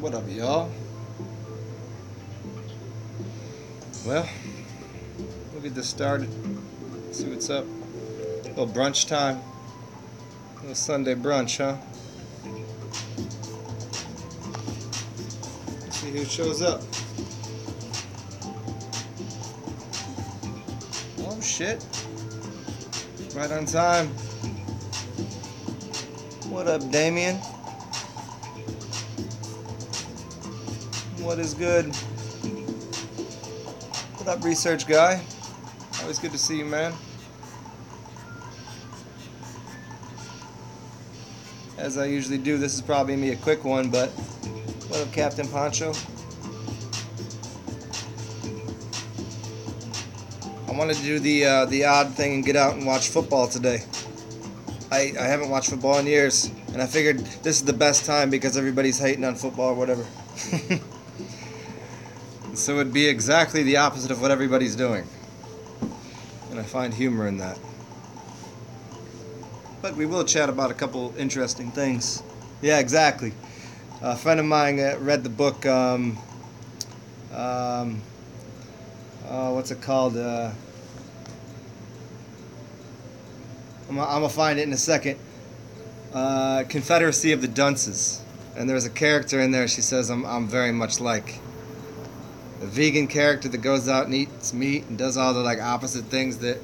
What up, y'all? Well, we'll get this started. See what's up. A little brunch time. A little Sunday brunch, huh? Let's see who shows up. Oh, shit. Right on time. What up, Damien? What is good? What up, research guy? Always good to see you, man. As I usually do, this is probably gonna be a quick one, but what up, Captain Poncho? I wanted to do the odd thing and get out and watch football today. I haven't watched football in years, and I figured this is the best time because everybody's hating on football or whatever. So it'd be exactly the opposite of what everybody's doing. And I find humor in that. But we will chat about a couple interesting things. Yeah, exactly. A friend of mine read the book, what's it called? I'm gonna find it in a second. Confederacy of the Dunces. And there's a character in there she says I'm very much like. A vegan character that goes out and eats meat and does all the like opposite things that,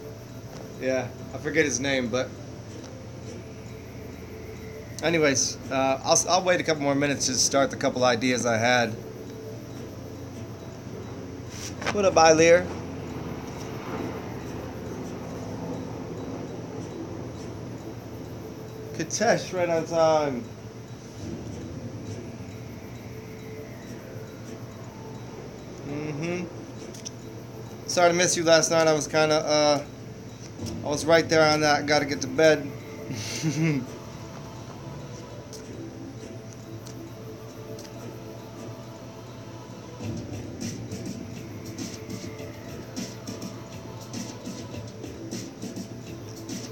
yeah, I forget his name, but anyways, I'll wait a couple more minutes to start the couple ideas I had. What up, Ilear? Katesh, right on time. Sorry to miss you last night. I was kind of, I was right there on that. Got to get to bed.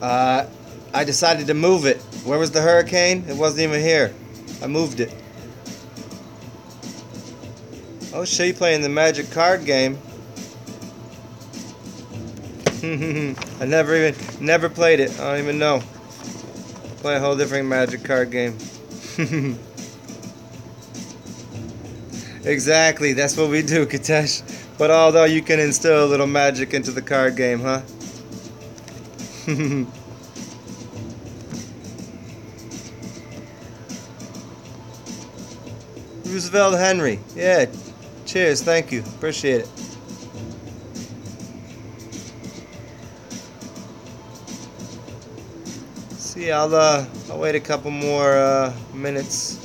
I decided to move it. Where was the hurricane? It wasn't even here. I moved it. Oh shit, you playing the Magic card game. I never played it. I don't even know. Play a whole different Magic card game. Exactly, that's what we do, Katesh. But although you can instill a little magic into the card game, huh? Roosevelt Henry. Yeah. Cheers, thank you. Appreciate it. See, I'll wait a couple more minutes.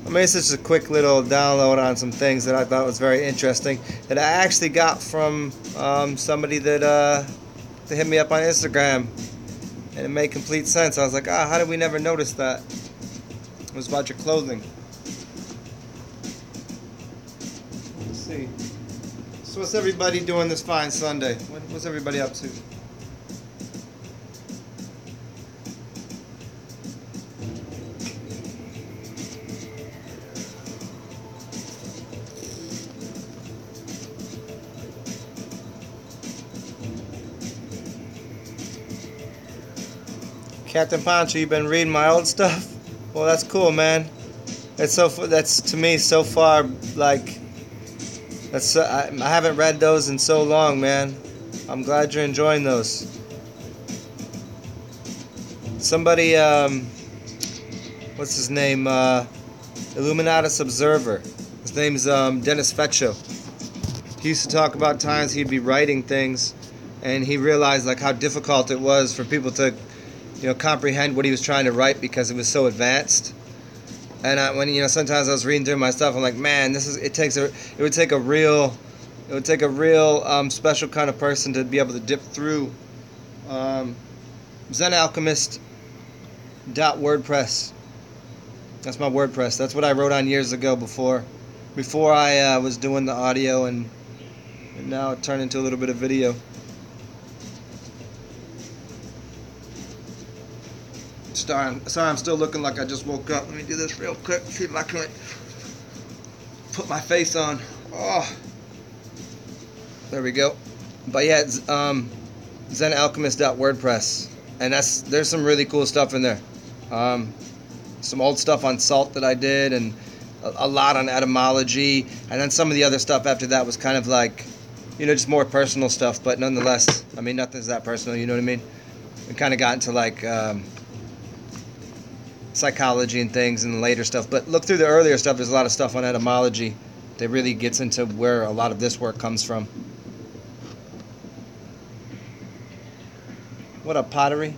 I mean, it's just a quick little download on some things that I thought was very interesting that I actually got from somebody that hit me up on Instagram, and it made complete sense. I was like, how did we never notice that? It was about your clothing. Let's see. So what's everybody doing this fine Sunday? What's everybody up to? Captain Poncho, you been reading my old stuff? Well, that's cool, man. That's to me so far like I haven't read those in so long, man. I'm glad you're enjoying those. Somebody, what's his name? Illuminatus Observer. His name's Dennis Fetcho. He used to talk about times he'd be writing things, and he realized like how difficult it was for people to, comprehend what he was trying to write because it was so advanced. And when sometimes I was reading through my stuff, I'm like, man, it would take a real special kind of person to be able to dip through ZenAlchemist.wordpress. That's my WordPress. That's what I wrote on years ago before I was doing the audio, and now it turned into a little bit of video. Sorry, I'm still looking like I just woke up. Let me do this real quick. See if I can put my face on. Oh, there we go. But yeah, it's, ZenAlchemist.wordpress, and there's some really cool stuff in there. Some old stuff on salt that I did, and a lot on etymology, and then some of the other stuff after that was kind of like, just more personal stuff, but nonetheless, I mean, nothing's that personal, you know what I mean? We kind of got into like psychology and things and later stuff, but look through the earlier stuff, there's a lot of stuff on etymology that really gets into where a lot of this work comes from. What up, pottery?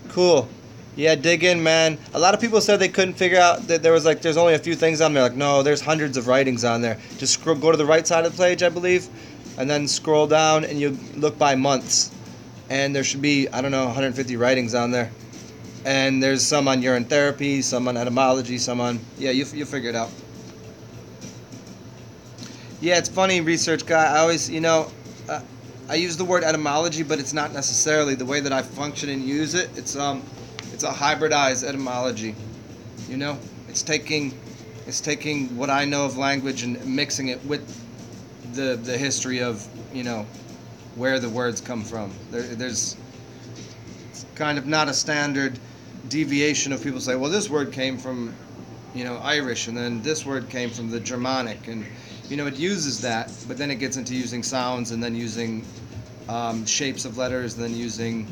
Cool. Yeah, dig in, man. A lot of people said they couldn't figure out that there's only a few things on there. Like, no, there's hundreds of writings on there. Just go to the right side of the page, I believe, and then scroll down and you look by months. And there should be, I don't know, 150 writings on there. And there's some on urine therapy, some on etymology, some on... Yeah, you'll figure it out. Yeah, it's funny, research guy. I always, I use the word etymology, but it's not necessarily the way that I function and use it. It's a hybridized etymology. It's taking what I know of language and mixing it with the history of, where the words come from. There's it's kind of not a standard deviation of people say, well, this word came from, Irish, and then this word came from the Germanic, and it uses that, but then it gets into using sounds, and then using shapes of letters, and then using,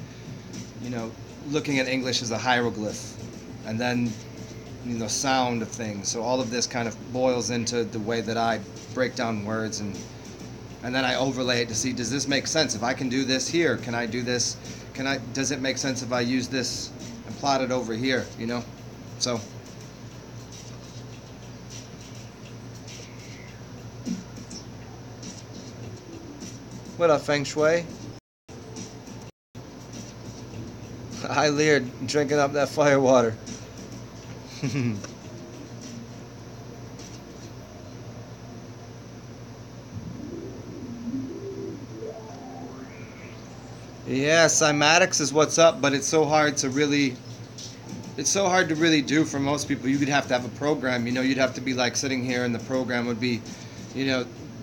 looking at English as a hieroglyph, and then, sound of things. So all of this kind of boils into the way that I break down words, and then I overlay it to see, does this make sense? If I can do this here, can I do this? Does it make sense if I use this and plot it over here, So... What up, Feng Shui? Hi, Lear, drinking up that fire water. Yeah, cymatics is what's up, but it's so hard to really do for most people. You would have to have a program, you'd have to be like sitting here, and the program would be,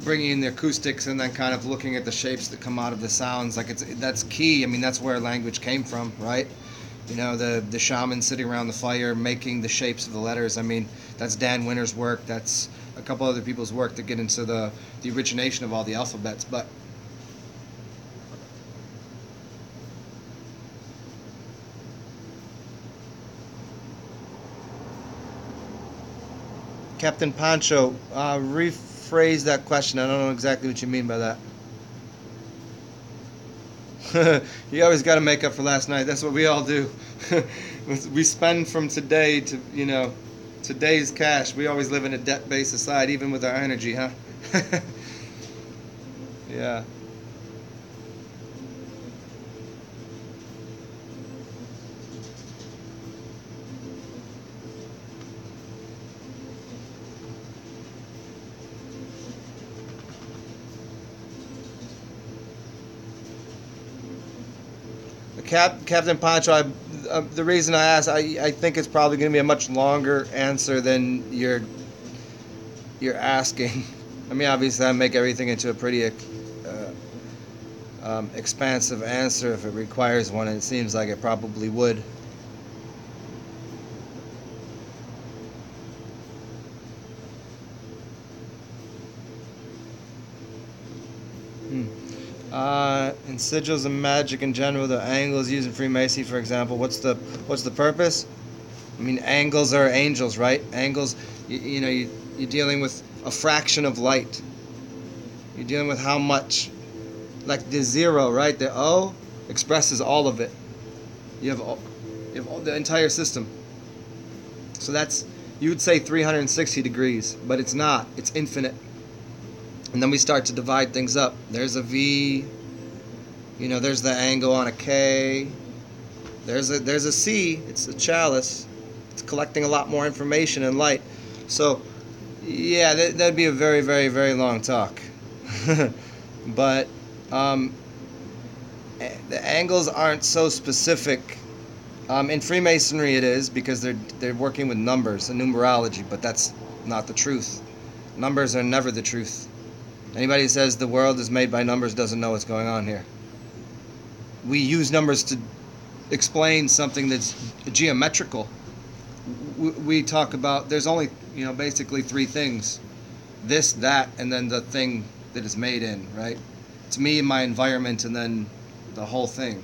bringing in the acoustics and then kind of looking at the shapes that come out of the sounds. Like that's key. I mean, that's where language came from, right? The shaman sitting around the fire making the shapes of the letters. I mean, that's Dan Winter's work. That's a couple other people's work that get into the origination of all the alphabets. But Captain Pancho, rephrase that question. I don't know exactly what you mean by that. You always got to make up for last night. That's what we all do. We spend from today to, today's cash. We always live in a debt-based society, even with our energy, huh? Yeah. Captain Pancho, the reason I asked, I think it's probably going to be a much longer answer than you're asking. I mean, obviously, I make everything into a pretty expansive answer if it requires one, and it seems like it probably would. In sigils and magic in general, the angles used in Freemasonry, for example, what's the purpose? I mean, angles are angels, right? Angles, you're dealing with a fraction of light. You're dealing with how much, like the zero, right? The O expresses all of it. You have all the entire system. So you would say 360 degrees, but it's not. It's infinite. And then we start to divide things up. There's a V. There's the angle on a K. There's a C. It's a chalice. It's collecting a lot more information and light. So, yeah, that'd be a very, very, very long talk. But the angles aren't so specific. In Freemasonry, it is because they're working with numbers and numerology, but that's not the truth. Numbers are never the truth. Anybody who says the world is made by numbers doesn't know what's going on here. We use numbers to explain something that's geometrical. We talk about, there's only, basically three things. This, that, and then the thing that it's made in, right? It's me and my environment, and then the whole thing.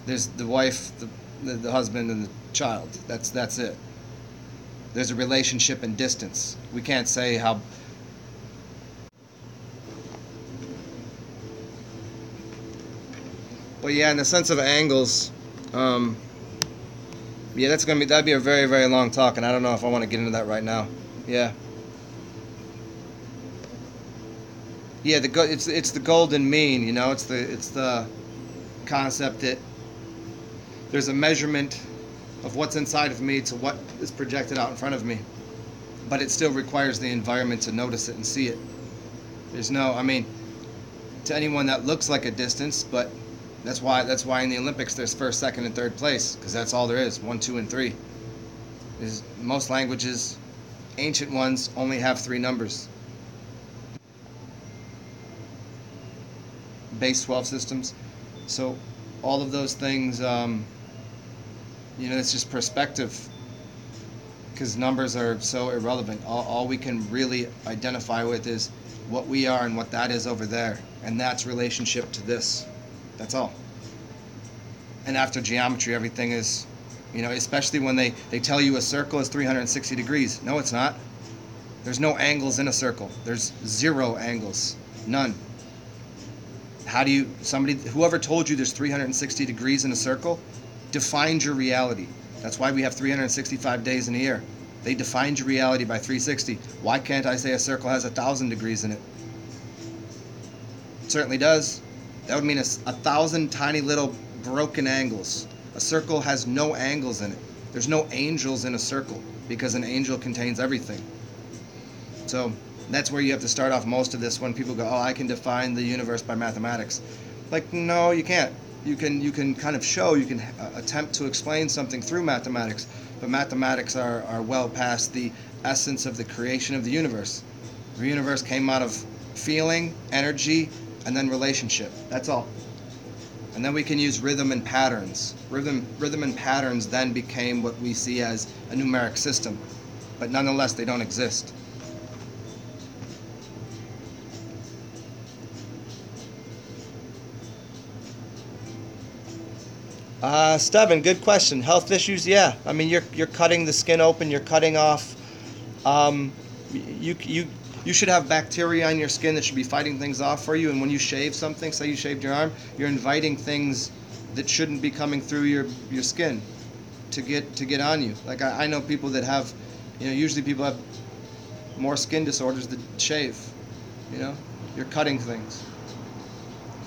There's the wife, the husband, and the child. That's it. There's a relationship and distance. We can't say how... But yeah, in the sense of angles, yeah, that'd be a very, very long talk, and I don't know if I want to get into that right now. Yeah. Yeah, it's the golden mean, it's the concept that there's a measurement of what's inside of me to what is projected out in front of me, but it still requires the environment to notice it and see it. There's no, to anyone that looks like a distance, but that's why in the Olympics there's first, second, and third place, because that's all there is. 1, 2, and 3. Most languages, ancient ones, only have 3 numbers. Base 12 systems. So all of those things, it's just perspective, because numbers are so irrelevant. All we can really identify with is what we are and what that is over there, and that's relationship to this. That's all. And after geometry, everything is, especially when they tell you a circle is 360 degrees. No, it's not. There's no angles in a circle. There's 0 angles. None. Whoever told you there's 360 degrees in a circle defined your reality. That's why we have 365 days in a year. They defined your reality by 360. Why can't I say a circle has 1,000 degrees in it? It certainly does. That would mean 1,000 tiny little broken angles. A circle has no angles in it. There's no angels in a circle, because an angel contains everything. So that's where you have to start off most of this, when people go, I can define the universe by mathematics. Like, no, you can't. You can kind of show, you can attempt to explain something through mathematics, but mathematics are well past the essence of the creation of the universe. The universe came out of feeling, energy, and then relationship. That's all. And then we can use rhythm and patterns. Rhythm and patterns then became what we see as a numeric system, but nonetheless they don't exist. Steven, good question. Health issues, yeah. You're cutting the skin open. You're cutting off. You should have bacteria on your skin that should be fighting things off for you. And when you shave something, say you shaved your arm, you're inviting things that shouldn't be coming through your skin to get on you. Like I know people that have, usually people have more skin disorders that shave. You're cutting things.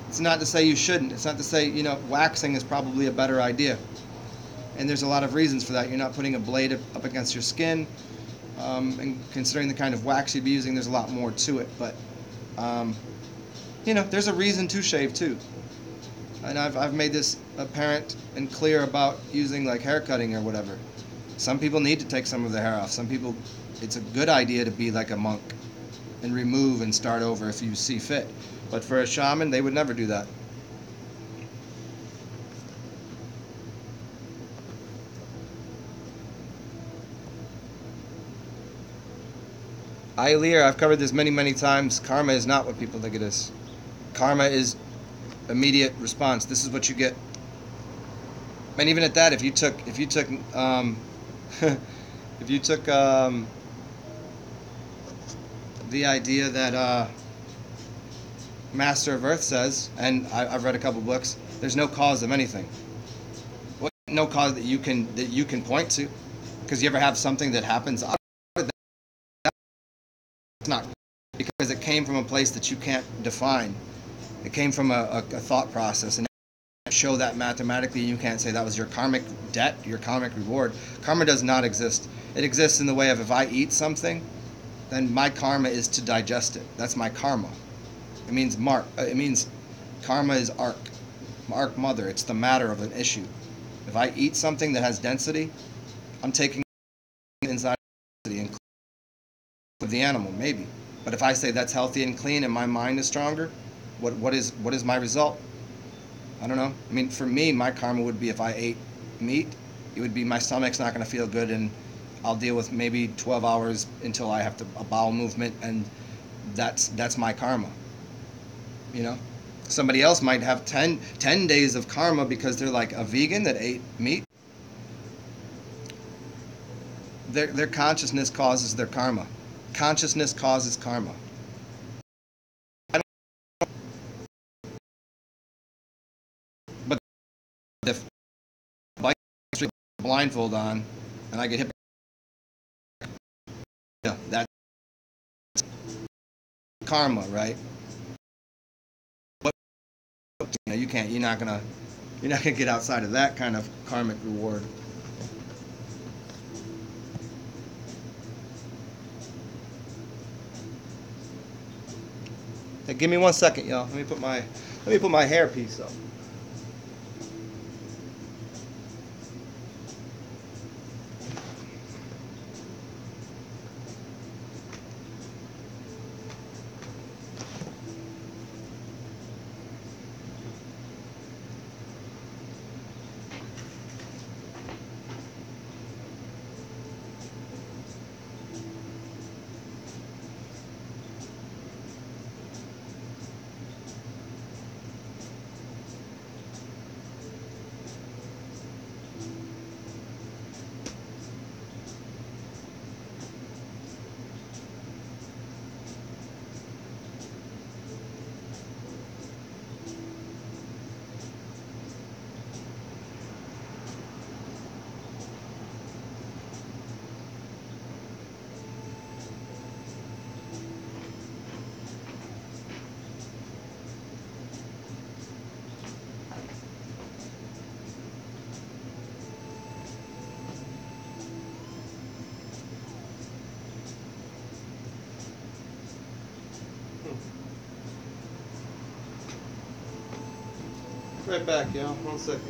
It's not to say you shouldn't. It's not to say, waxing is probably a better idea. And there's a lot of reasons for that. You're not putting a blade up against your skin. And considering the kind of wax you'd be using, there's a lot more to it. But, there's a reason to shave too. And I've made this apparent and clear about using like hair cutting or whatever. Some people need to take some of their hair off. Some people, it's a good idea to be like a monk and remove and start over if you see fit. But for a shaman, they would never do that. Ailir, I've covered this many, many times. Karma is not what people think it is. Karma is immediate response. This is what you get. And even at that, if you took the idea that Master of Earth says, and I've read a couple books, there's no cause of anything. Well, no cause that you can point to, because you ever have something that happens out of that? It's not, because it came from a place that you can't define. It came from a thought process, and show that mathematically. You can't say that was your karmic debt, your karmic reward. Karma does not exist. It exists in the way of, if I eat something, then my karma is to digest it. That's my karma. It means karma is arc mother. It's the matter of an issue. If I eat something that has density, I'm taking inside density, of the animal, maybe. But if I say that's healthy and clean and my mind is stronger, what is my result? I don't know. I mean, for me, my karma would be if I ate meat, it would be my stomach's not going to feel good, and I'll deal with maybe 12 hours until I have a bowel movement, and that's my karma. You know, somebody else might have 10 days of karma because they're like a vegan that ate meat. Their consciousness causes their karma. Consciousness causes karma. But if I have a blindfold on and I get hit, yeah, that's karma, right? But you can't. You're not gonna get outside of that kind of karmic reward. Hey, give me 1 second, y'all. Let me put my hairpiece up. Right back, y'all. 1 second.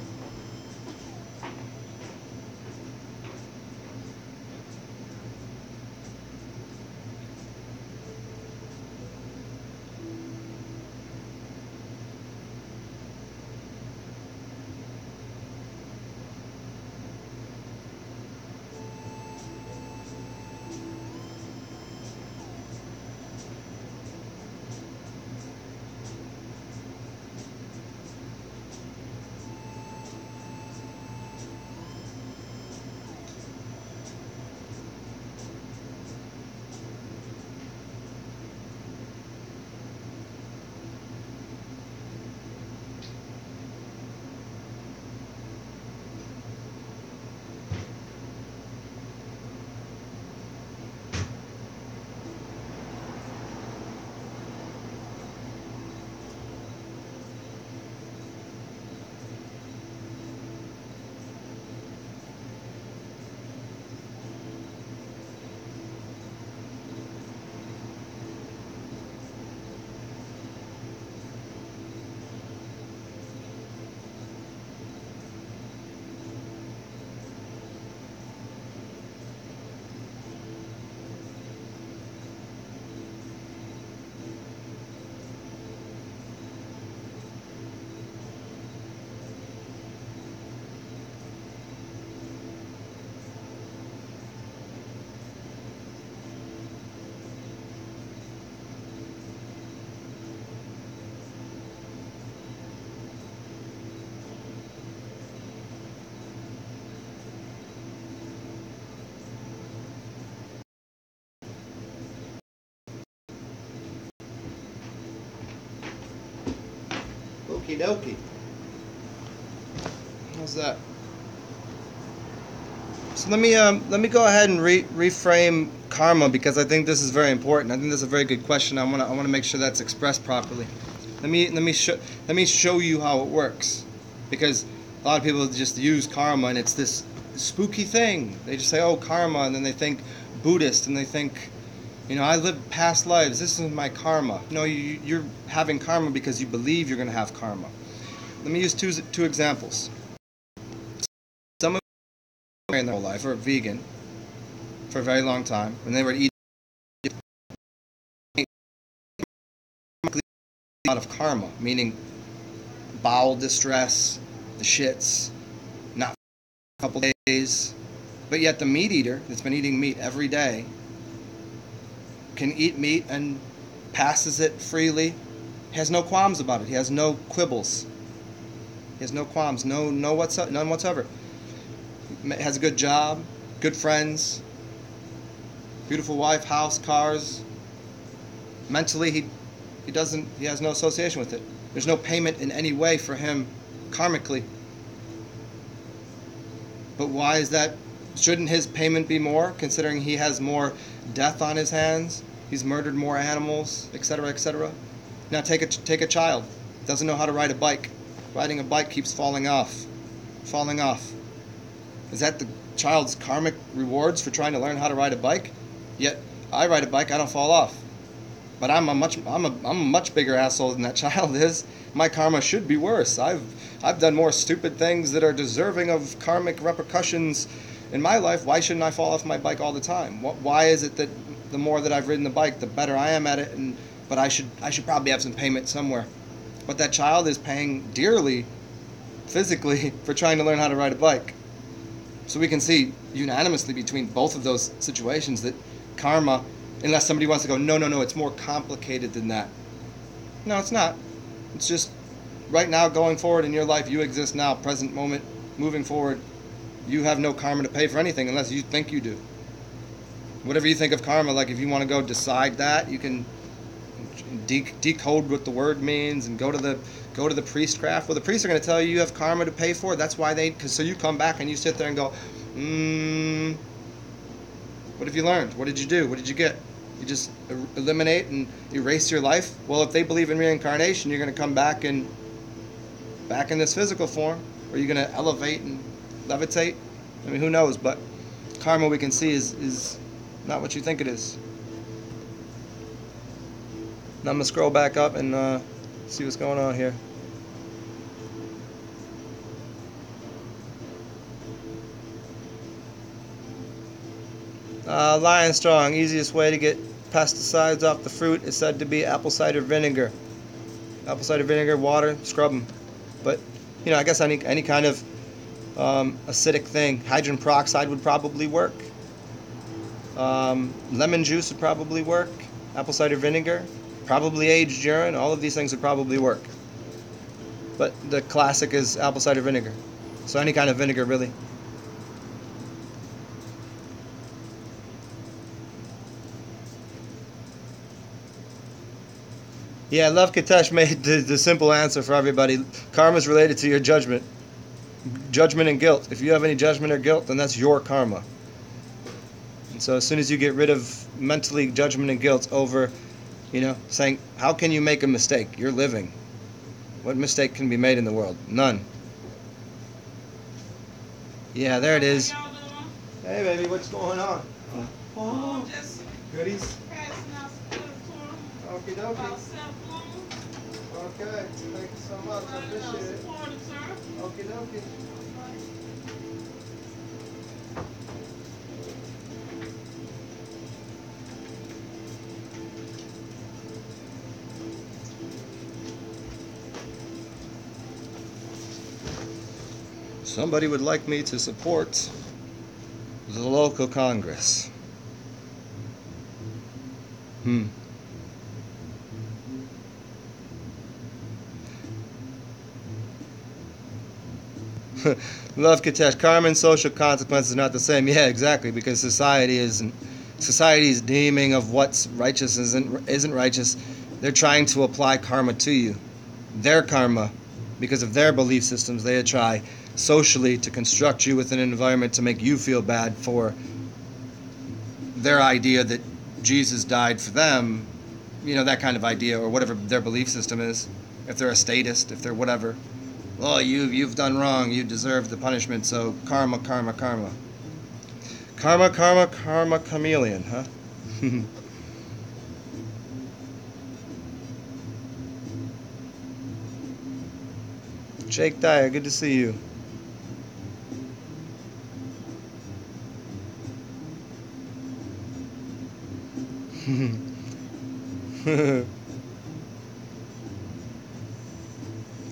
Okie dokie. How's that? So let me go ahead and reframe karma, because I think this is very important. I think this is a very good question. I wanna make sure that's expressed properly. Let me show you how it works, because a lot of people just use karma and it's this spooky thing. They just say, oh, karma, and then they think Buddhist, and they think, I lived past lives. This is my karma. No, you're having karma because you believe you're going to have karma. Let me use two examples. Some of them in their whole life are vegan for a very long time, and they were eating lot of karma, meaning bowel distress, the shits, not for a couple days. But yet the meat eater that's been eating meat every day can eat meat and passes it freely, has no qualms about it. He has no quibbles. He has no qualms, none whatsoever. Has a good job, good friends, beautiful wife, house, cars. Mentally, he has no association with it. There's no payment in any way for him karmically. But why is that? Shouldn't his payment be more, considering he has more death on his hands? He's murdered more animals, etc., etc. Now take a child, doesn't know how to ride a bike. Riding a bike keeps falling off. Is that the child's karmic rewards for trying to learn how to ride a bike? Yet I ride a bike, I don't fall off. But I'm a much bigger asshole than that child is. My karma should be worse. I've done more stupid things that are deserving of karmic repercussions in my life. Why shouldn't I fall off my bike all the time? Why is it that the more that I've ridden the bike, the better I am at it? But I should probably have some payment somewhere. But that child is paying dearly, physically, for trying to learn how to ride a bike. So we can see unanimously between both of those situations that karma, unless somebody wants to go, no, it's more complicated than that. No, it's not. It's just right now, going forward in your life, you exist now, present moment, moving forward. You have no karma to pay for anything unless you think you do. Whatever you think of karma, like if you want to go decide that, you can decode what the word means and go to the priestcraft. Well, the priests are going to tell you have karma to pay for. That's why so you come back and you sit there and go, what have you learned? What did you do? What did you get? You just eliminate and erase your life? Well, if they believe in reincarnation, you're going to come back in this physical form, or you're going to elevate and levitate. I mean, who knows? But karma, we can see, is not what you think it is. Now I'm going to scroll back up and see what's going on here. Lion Strong, easiest way to get pesticides off the fruit is said to be apple cider vinegar. Apple cider vinegar, water, scrub them. But, I guess any kind of acidic thing. Hydrogen peroxide would probably work. Lemon juice would probably work. Apple cider vinegar. Probably aged urine. All of these things would probably work. But the classic is apple cider vinegar. So any kind of vinegar, really. Yeah, Love Kitesh made the simple answer for everybody. Karma is related to your judgment. Judgment and guilt. If you have any judgment or guilt, then that's your karma. And so as soon as you get rid of mentally judgment and guilt over, saying, how can you make a mistake? You're living. What mistake can be made in the world? None. Yeah, there it is. Hey, baby, what's going on? Oh, goodies. Okie dokie. Okay, thank you so much. I appreciate it. Okie dokie. Somebody would like me to support the local Congress. Love Kitesh. Karma and social consequences are not the same. Yeah, exactly, because society is deeming of what's righteous isn't righteous. They're trying to apply karma to you. Their karma, because of their belief systems, they try socially to construct you within an environment to make you feel bad for their idea that Jesus died for them, that kind of idea, or whatever their belief system is. If they're a statist, if they're whatever. Oh, you've done wrong. You deserve the punishment. So karma, karma, karma. Karma, karma, karma, chameleon, huh? Jake Dyer, good to see you.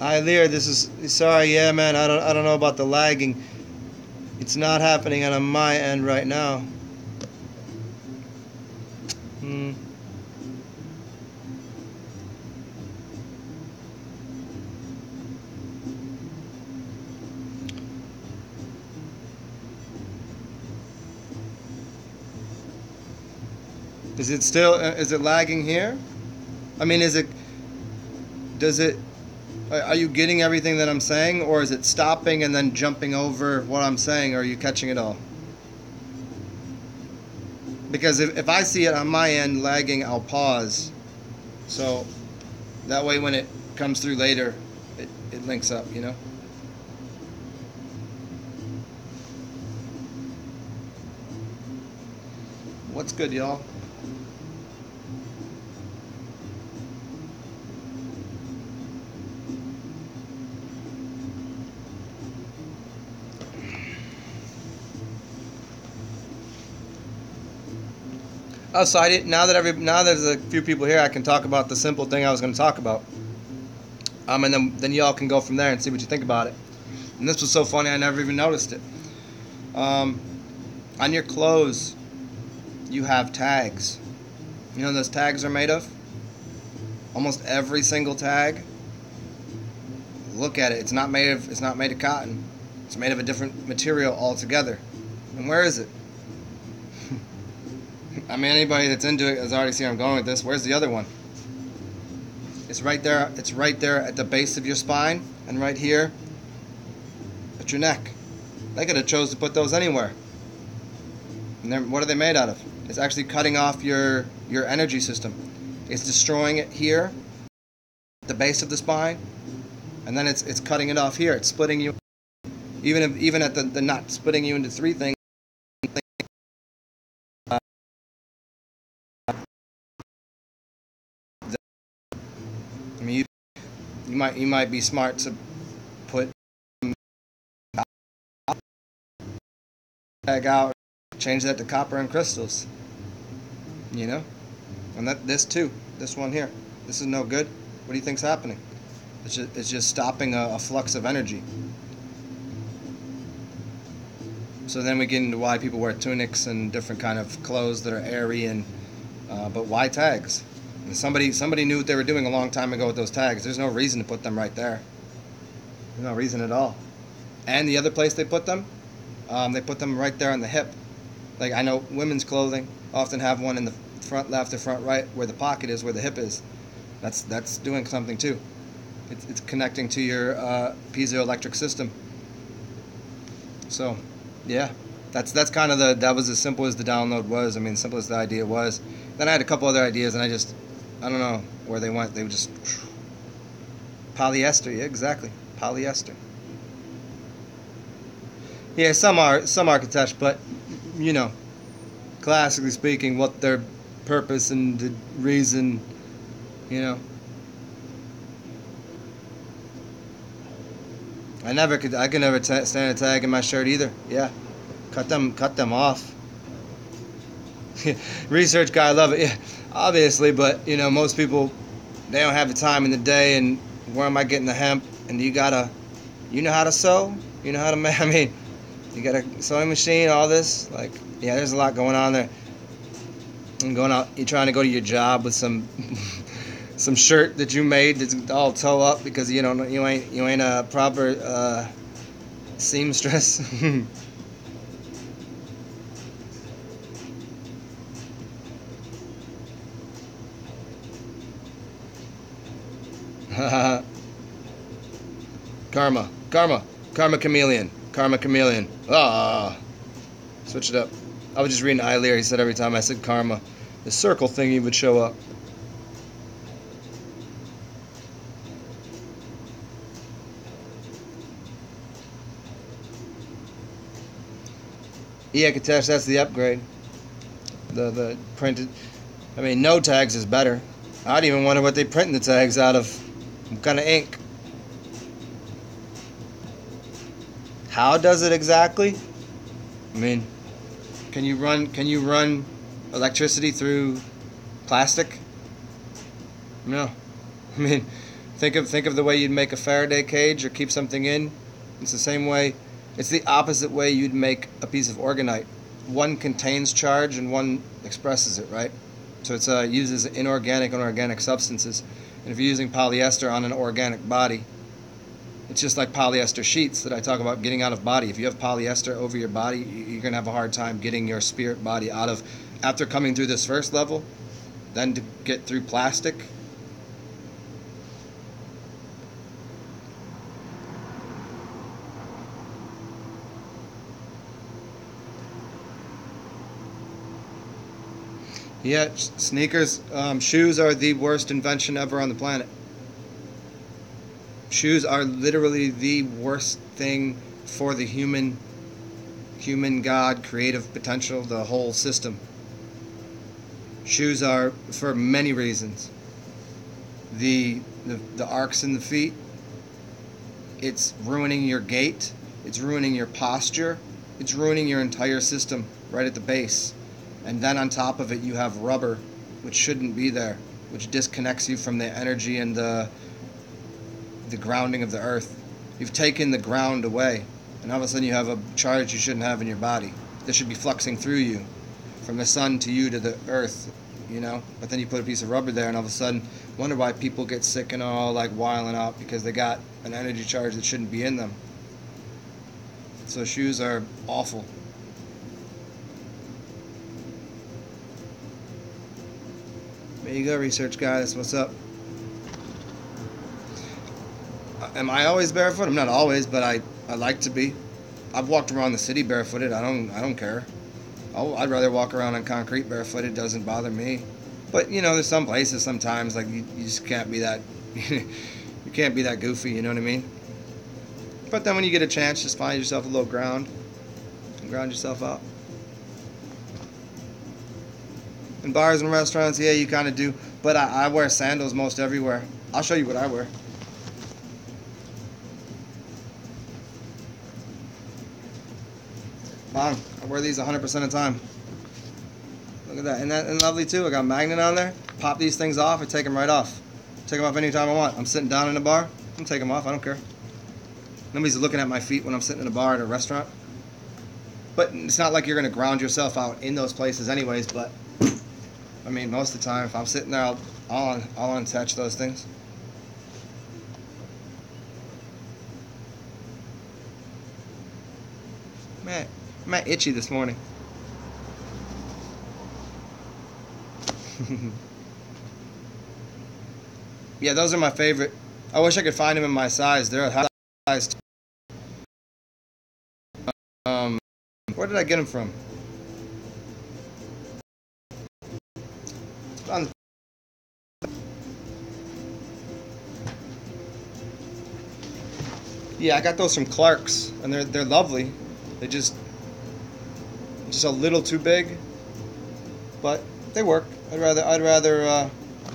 Hi Lear, this is sorry, yeah man, I don't know about the lagging. It's not happening on my end right now. Hmm. Is it lagging here? I mean, does it, are you getting everything that I'm saying, or is it stopping and then jumping over what I'm saying, or are you catching it all? Because if I see it on my end lagging, I'll pause. So that way when it comes through later, it links up, you know? What's good, y'all? Oh, so I didn't. Now there's a few people here, I can talk about the simple thing I was going to talk about. And then y'all can go from there and see what you think about it. And this was so funny, I never even noticed it. On your clothes, you have tags. You know what those tags are made of? Almost every single tag. Look at it. It's not made of cotton. It's made of a different material altogether. And where is it? I mean, anybody that's into it has already seen where I'm going with this. Where's the other one? It's right there. It's right there at the base of your spine, and right here at your neck. They could have chose to put those anywhere. And what are they made out of? It's actually cutting off your energy system. It's destroying it here, at the base of the spine, and then it's cutting it off here. It's splitting you. Even at the not splitting you into three things. I mean, you might be smart to put tag out, change that to copper and crystals. You know, and this one here, this is no good. What do you think's happening? It's just stopping a flux of energy. So then we get into why people wear tunics and different kind of clothes that are airy, and but why tags? And somebody knew what they were doing a long time ago with those tags. There's no reason to put them right there. There's no reason at all. And the other place they put them right there on the hip. Like, I know women's clothing often have one in the front left or front right where the pocket is, where the hip is. That's doing something too. It's connecting to your piezoelectric system. So, yeah, that's kind of that was as simple as the download was. I mean, simple as the idea was. Then I had a couple other ideas, and I don't know where they went. They were just polyester. Yeah, exactly, polyester. Yeah, some architects, but you know, classically speaking, what their purpose and the reason, you know. I could never stand a tag in my shirt either. Yeah, cut them off. Research guy, I love it. Yeah, obviously, but you know, most people, they don't have the time in the day. And where am I getting the hemp? And you know how to sew? You know how to make? I mean, you got a sewing machine, all this. Like, yeah, there's a lot going on there. And going out, you're trying to go to your job with some some shirt that you made that's all toe up because you ain't a proper seamstress. Karma chameleon. Ah, switch it up. I was just reading Ilir. He said every time I said karma, the circle thingy would show up. Yeah, Katesh, that's the upgrade. The printed. I mean, no tags is better. I'd even wonder what they printing the tags out of. What kind of ink? How does it exactly? I mean, can you run electricity through plastic? No. I mean, Think of the way you'd make a Faraday cage or keep something in. It's the same way. It's the opposite way you'd make a piece of orgonite. One contains charge and one expresses it, right? So it's uses inorganic and organic substances. And if you're using polyester on an organic body, it's just like polyester sheets that I talk about getting out of body. If you have polyester over your body, you're going to have a hard time getting your spirit body out of, after coming through this first level, then to get through plastic. Yeah, sneakers, shoes are the worst invention ever on the planet. Shoes are literally the worst thing for the human God, creative potential, the whole system. Shoes are for many reasons. The arcs in the feet, it's ruining your gait, it's ruining your posture, it's ruining your entire system right at the base. And then on top of it you have rubber, which shouldn't be there, which disconnects you from the energy and the grounding of the earth. You've taken the ground away, and all of a sudden you have a charge you shouldn't have in your body. That should be fluxing through you, from the sun to you to the earth, you know? But then you put a piece of rubber there, and all of a sudden wonder why people get sick and all like wiling out, because they got an energy charge that shouldn't be in them. So shoes are awful. There you go, research guy. That's what's up. Am I always barefoot? I'm not always, but I like to be. I've walked around the city barefooted. I don't care. I'd rather walk around on concrete barefooted. It doesn't bother me. But you know, there's some places sometimes like you just can't be that. You can't be that goofy. You know what I mean? But then when you get a chance, just find yourself a little ground and ground yourself out. In bars and restaurants, yeah, you kind of do. But I wear sandals most everywhere. I'll show you what I wear. Wow, I wear these 100% of the time. Look at that. Isn't that lovely too? I got a magnet on there. Pop these things off and take them right off. Take them off anytime I want. I'm sitting down in a bar. I can take them off. I don't care. Nobody's looking at my feet when I'm sitting in a bar at a restaurant. But it's not like you're going to ground yourself out in those places anyways. But, I mean, most of the time, if I'm sitting there, I'll unattach those things. Man, I'm itchy this morning. Yeah, those are my favorite. I wish I could find them in my size. They're a half size. Where did I get them from? Yeah, I got those from Clark's, and they're lovely. They just a little too big, but they work. I'd rather have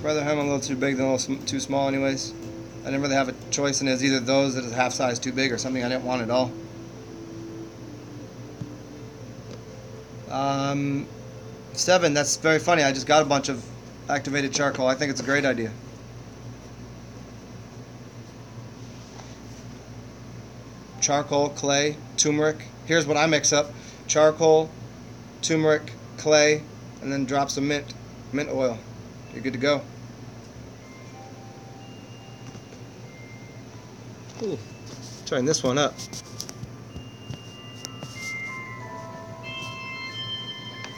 them a little too big than a little too small, anyways. I didn't really have a choice, and it's either those that is half size too big or something I didn't want at all. 7. That's very funny. I just got a bunch of activated charcoal. I think it's a great idea. Charcoal, clay, turmeric. Here's what I mix up: charcoal, turmeric, clay, and then drop some mint oil. You're good to go. Ooh, turn this one up.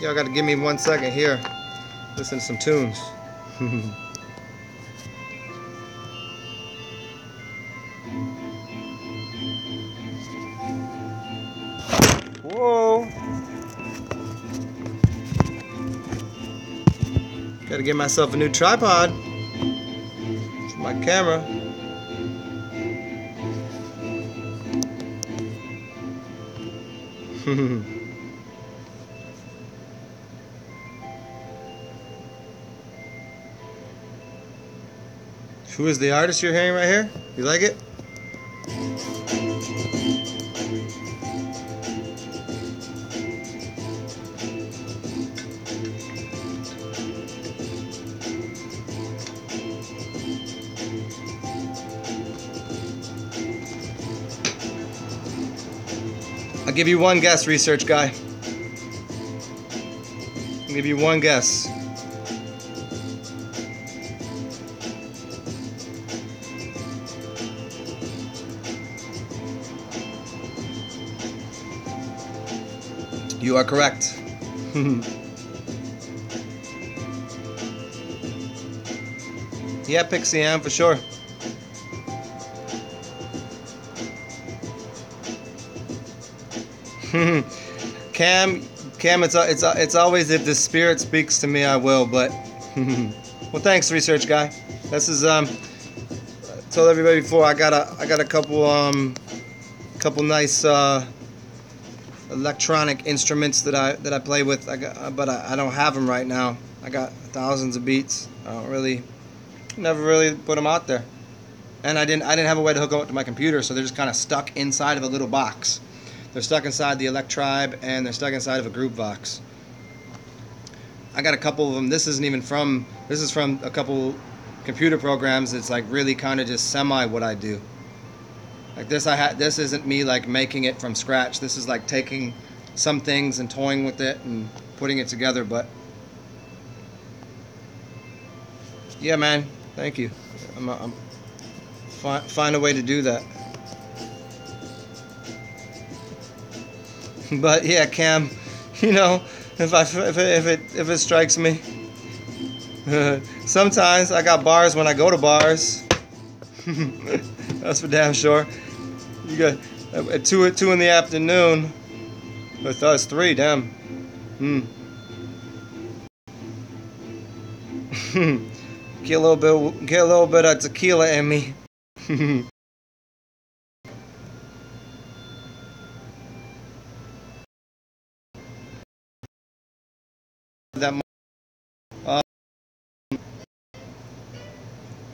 Y'all got to give me 1 second here. Listen to some tunes. Whoa. Gotta get myself a new tripod for my camera. Who is the artist you're hearing right here? You like it? I'll give you one guess, research guy. I'll give you one guess. You are correct. Yeah, Pixie Am for sure. Cam, it's always if the spirit speaks to me, I will. But well, thanks, research guy. This is I told everybody before I got a couple nice electronic instruments that I play with. But I don't have them right now. I got thousands of beats. Never really put them out there, and I didn't have a way to hook them up to my computer, so they're just kind of stuck inside of a little box. They're stuck inside the Electribe, and they're stuck inside of a group box. I got a couple of them. This is from a couple computer programs. It's like really kind of just semi what I do. Like this, this isn't me like making it from scratch. This is like taking some things and toying with it and putting it together. But yeah, man, thank you. I'm find a way to do that. But yeah, Cam, you know, if it strikes me, sometimes I got bars when I go to bars. That's for damn sure. You got at 2 in the afternoon. With us 3, damn. Get a little bit of tequila in me. That.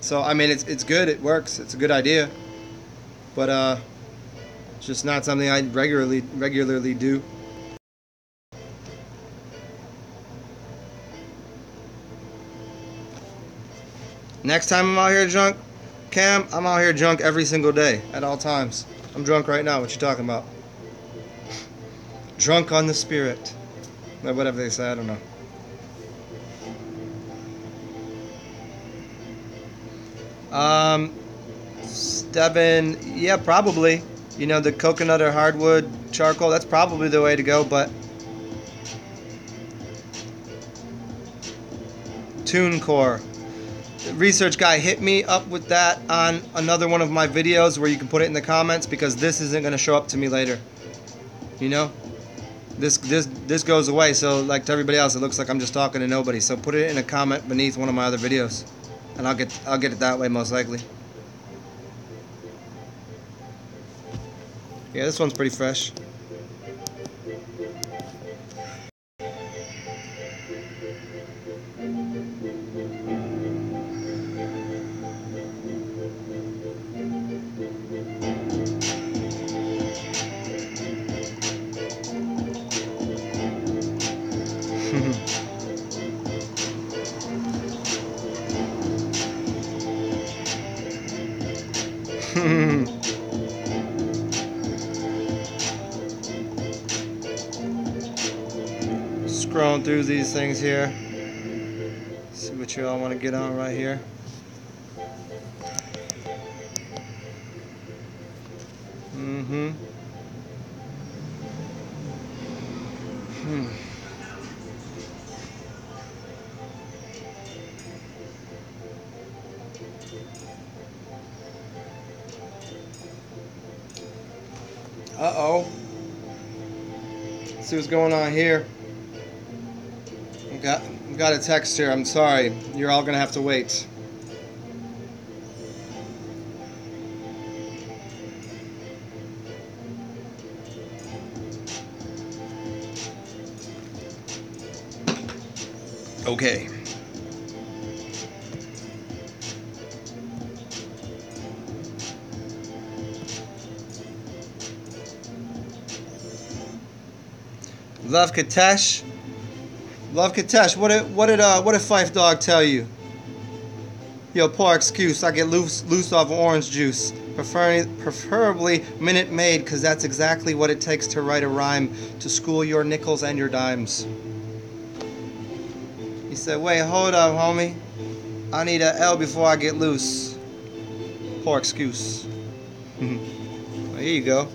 So I mean, it's good. It works. It's a good idea, but it's just not something I regularly do. Next time I'm out here drunk, Cam, I'm out here drunk every single day at all times. I'm drunk right now. What you talking about? Drunk on the spirit, or whatever they say. I don't know. Stebbin, yeah, probably. You know, the coconut or hardwood charcoal, that's probably the way to go, but TuneCore. The research guy, hit me up with that on another one of my videos where you can put it in the comments, because this isn't going to show up to me later. You know? This goes away, so like to everybody else, it looks like I'm just talking to nobody. So put it in a comment beneath one of my other videos. And I'll get it that way most likely. Yeah, this one's pretty fresh. Scrolling through these things here. See what you all want to get on right here. Uh-oh. Let's see what's going on here. Got a text here. I'm sorry. You're all gonna have to wait. Okay. Love Katesh. Love Katesh. What did Fife Dog tell you? Yo, poor excuse. I get loose off of orange juice. preferably Minute Maid, because that's exactly what it takes to write a rhyme to school your nickels and your dimes. He said, wait, hold up, homie. I need a L before I get loose. Poor excuse. Well, here you go.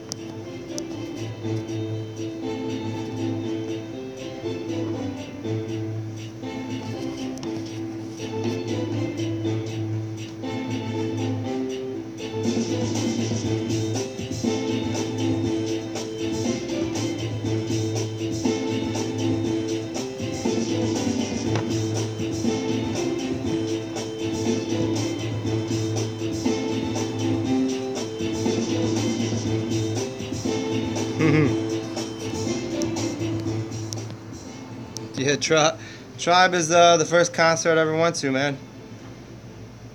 Yeah, Tribe is the first concert I ever went to, man.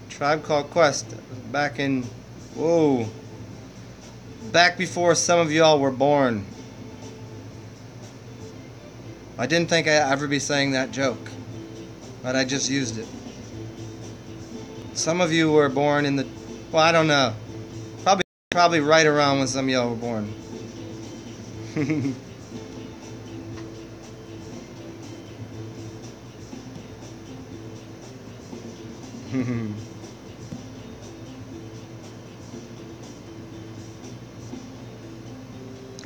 Tribe Called Quest. Back in, whoa, back before some of y'all were born. I didn't think I'd ever be saying that joke, but I just used it. Some of you were born in the, well, I don't know. Probably right around when some of y'all were born.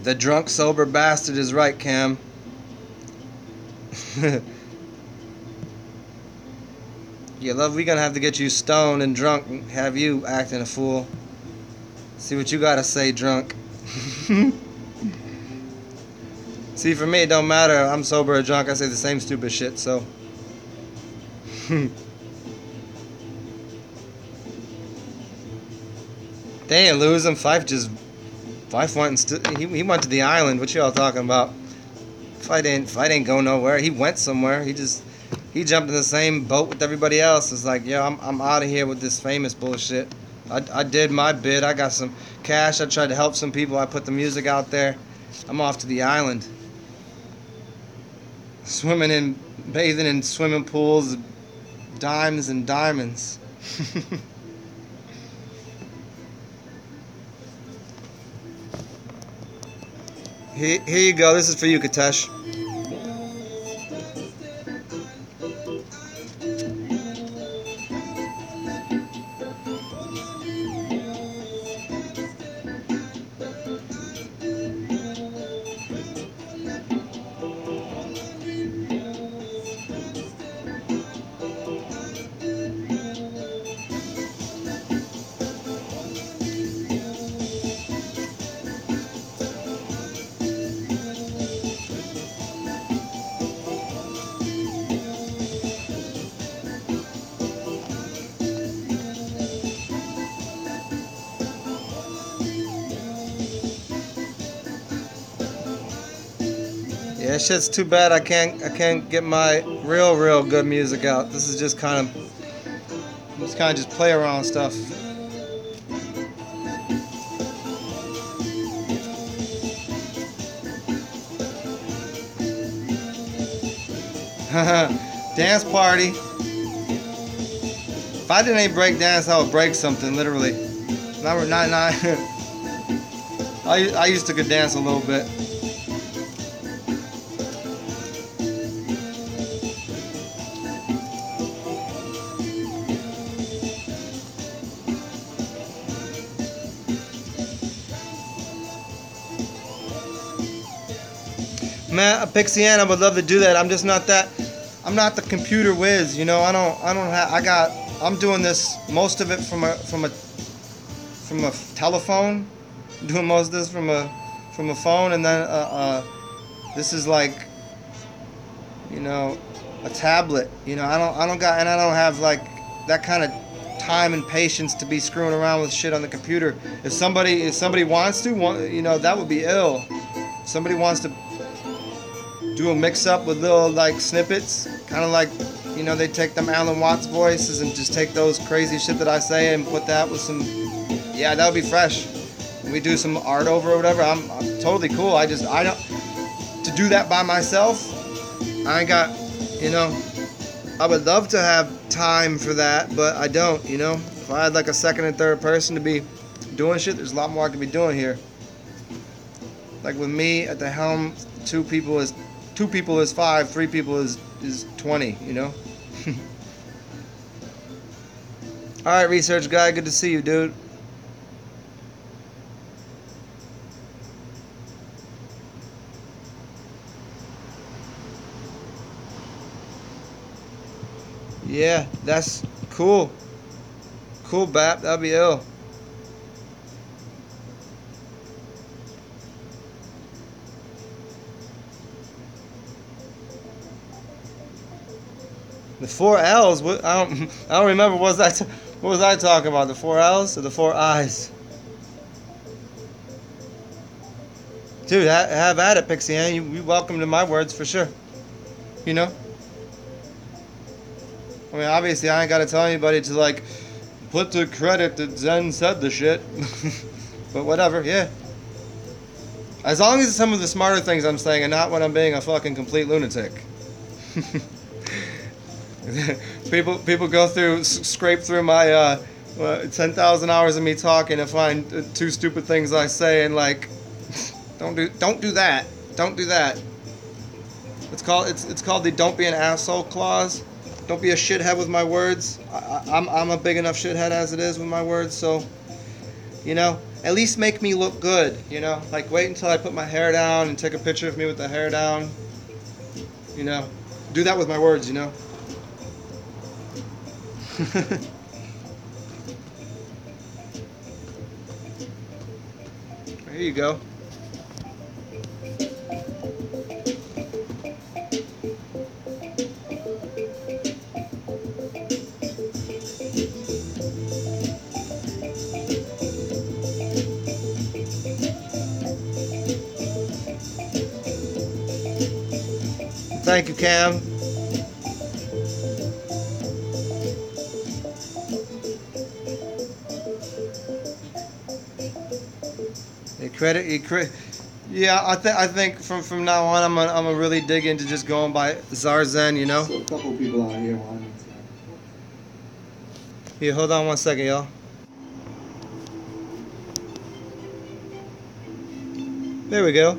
The drunk sober bastard is right, Cam. Yeah, love, we gonna have to get you stoned and drunk and have you acting a fool. See what you gotta say, drunk. See, for me, it don't matter. I'm sober or drunk. I say the same stupid shit, so. They ain't losing. Fife went and he went to the island. What y'all talking about? Fight ain't go nowhere. He went somewhere. He jumped in the same boat with everybody else. It's like, yo, I'm out of here with this famous bullshit. I did my bit. I got some cash. I tried to help some people. I put the music out there. I'm off to the island. Bathing in swimming pools, dimes and diamonds. Here you go. This is for you, Katesh. Yeah, shit's too bad I can't get my real good music out. This is just kind of just play around stuff. Dance party. If I didn't break dance, I would break something, literally. Number 99. I used to could dance a little bit. Man, Pixian, I would love to do that. I'm just not that. I'm not the computer whiz, you know. I'm doing this, most of it from a telephone. I'm doing most of this from a phone, and then this is like, you know, a tablet. You know, I don't have like that kind of time and patience to be screwing around with shit on the computer. If somebody wants to, you know, that would be ill. If somebody wants to do a mix-up with little like snippets, kind of like, you know, they take them Alan Watts voices and just take those crazy shit that I say and put that with some, yeah, that would be fresh. We do some art over or whatever. I'm totally cool. I don't, to do that by myself, I ain't got, you know, I would love to have time for that, but I don't, you know. If I had like a second and third person to be doing shit, there's a lot more I could be doing here. Like with me at the helm, two people is 5, 3 people is 20, you know? Alright, research guy, good to see you, dude. Yeah, that's cool. Cool, Bap, that'd be ill. The 4 L's. What? I don't remember. What was I talking about? The 4 L's or the 4 I's? Dude, have at it, Pixie. You welcome to my words for sure. You know. I mean, obviously, I ain't gotta tell anybody to like put the credit that Zen said the shit. But whatever. Yeah. As long as it's some of the smarter things I'm saying and not when I'm being a fucking complete lunatic. people go through, scrape through my 10,000 hours of me talking to find 2 stupid things I say and like, don't do that. Don't do that. It's called the don't be an asshole clause. Don't be a shithead with my words. I'm a big enough shithead as it is with my words, so you know, at least make me look good, you know? Like wait until I put my hair down and take a picture of me with the hair down. You know, do that with my words, you know? Here you go. Thank you, Cam. Yeah, I think from now on I'm gonna really dig into just going by TsarZen, you know. So a couple people out here wanting to. Here, hold on one second, y'all. There we go.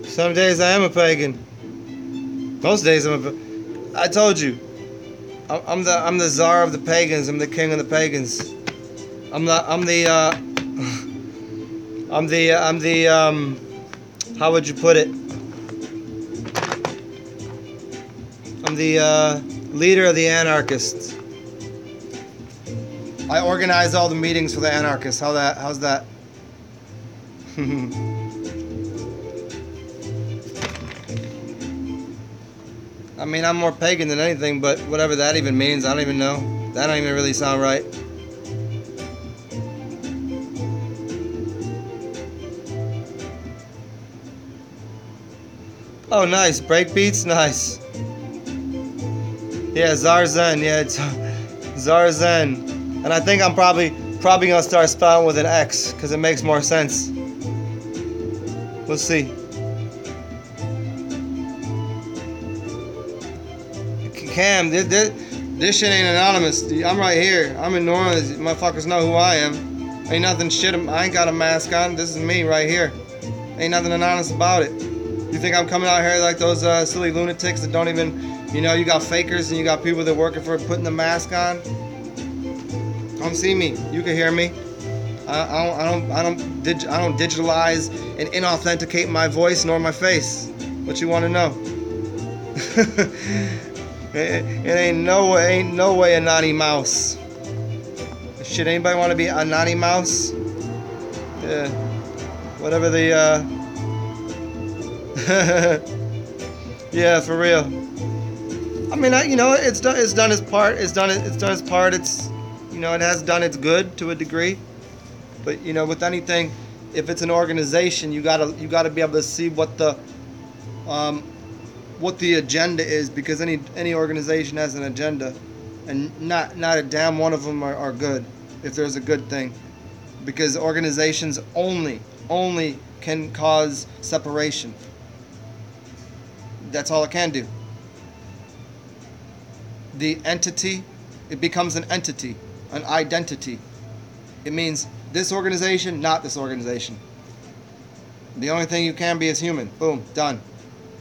Some days I am a pagan. Most days I told you. I'm the czar of the pagans. I'm the king of the pagans. I'm the how would you put it? I'm the leader of the anarchists. I organize all the meetings for the anarchists. How's that? I mean, I'm more pagan than anything, but whatever that even means, I don't even know. That don't even really sound right. Oh, nice. Breakbeats? Nice. Yeah, TsarZen. Yeah, it's TsarZen. And I think I'm probably going to start spelling with an X, because it makes more sense. We'll see. Cam, this shit ain't anonymous. I'm right here. I'm in New Orleans. Motherfuckers know who I am. Ain't nothing shit. I ain't got a mask on. This is me right here. Ain't nothing anonymous about it. You think I'm coming out here like those silly lunatics that don't even, you know, you got fakers and you got people that are working for putting the mask on? Come see me. You can hear me. I don't digitalize and inauthenticate my voice nor my face. What you want to know? It ain't no way a naughty mouse. Shit, anybody want to be a naughty mouse? Yeah, whatever the yeah, for real. I mean, you know, it's done its part. It's done its part. It's, you know, it has done its good to a degree. But you know, with anything, if it's an organization, you gotta be able to see what the agenda is, because any organization has an agenda, and not a damn one of them are good if there's a good thing, because organizations only can cause separation. That's all it can do. The entity It becomes an entity, an identity. It means this organization, not this organization. The only thing you can be is human. Boom, done.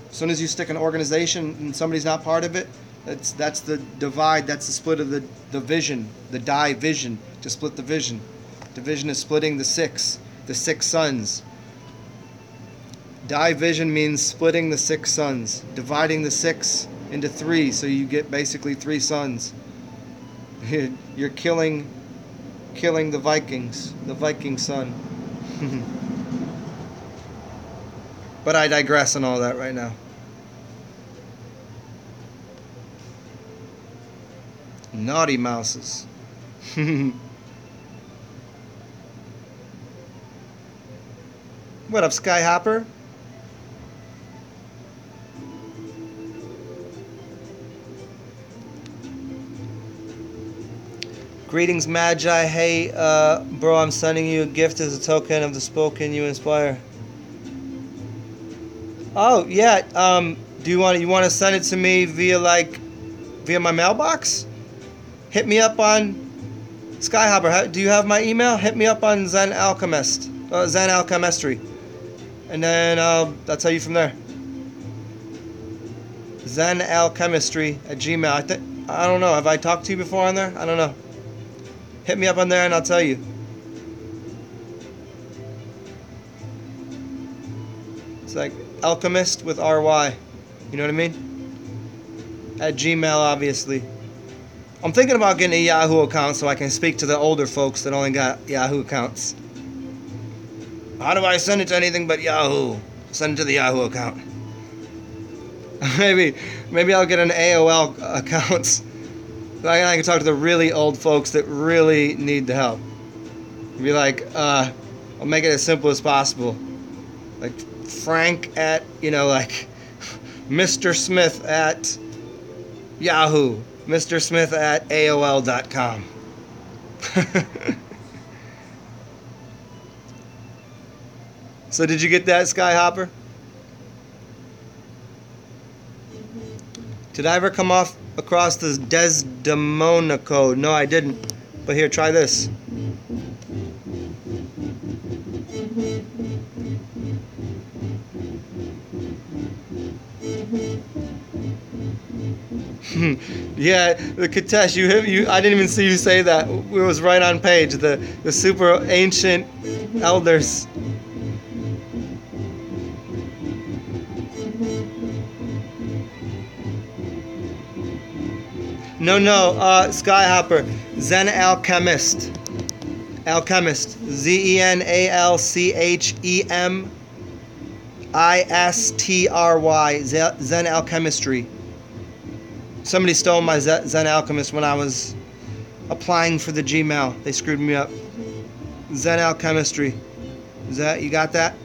As soon as you stick an organization and somebody's not part of it, that's the divide, that's the split of the vision, the division, to split the vision. Division is splitting the six sons. Division means splitting the 6 sons, dividing the 6 into 3, so you get basically 3 sons. You're killing the Vikings, the Viking son. But I digress on all that right now. Naughty mouses. What up, Skyhopper? Greetings, Magi. Hey, bro, I'm sending you a gift as a token of the spoken you inspire. Oh, yeah. Do you want to send it to me via my mailbox? Hit me up on Skyhopper. Do you have my email? Hit me up on Zen Alchemist, Zen Alchemistry, and then I'll tell you from there. Zen Alchemistry at Gmail. I don't know. Have I talked to you before on there? I don't know. Hit me up on there and I'll tell you. It's like Alchemist with RY. You know what I mean? At Gmail, obviously. I'm thinking about getting a Yahoo account so I can speak to the older folks that only got Yahoo accounts. How do I send it to anything but Yahoo? Send it to the Yahoo account. Maybe I'll get an AOL account. I can talk to the really old folks that really need the help. Be like, I'll make it as simple as possible. Like Frank at, Mr. Smith at Yahoo. Mr. Smith at AOL.com. So did you get that, Skyhopper? Did I ever come across this Desdemona code? No, I didn't. But here, try this. Yeah, the Katesh, you I didn't even see you say that. It was right on page. The super ancient elders. No, Skyhopper. Zen Alchemist. Alchemist. ZenAlchemistry. Zen Alchemistry. Somebody stole my Zen Alchemist when I was applying for the Gmail. They screwed me up. Zen Alchemistry. You got that?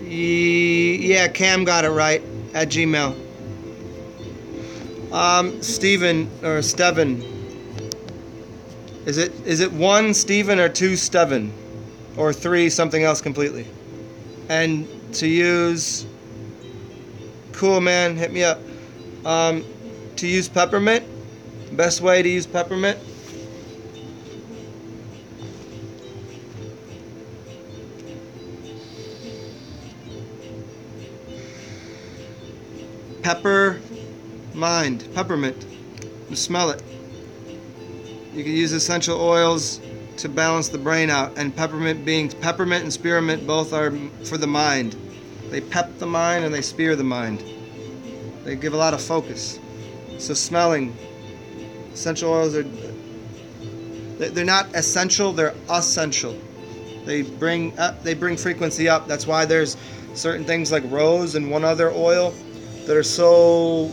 Yeah, Cam got it right at Gmail. Steven or Steven. Is it 1 Steven or 2 Steven? Or 3 something else completely? And to use, cool man, hit me up. To use peppermint, best way to use peppermint. Peppermint. You smell it. You can use essential oils to balance the brain out, and peppermint and spearmint both are for the mind. They pep the mind and they spear the mind. They give a lot of focus. So smelling, essential oils they're not essential, they're essential. They bring frequency up. That's why there's certain things like rose and one other oil that are so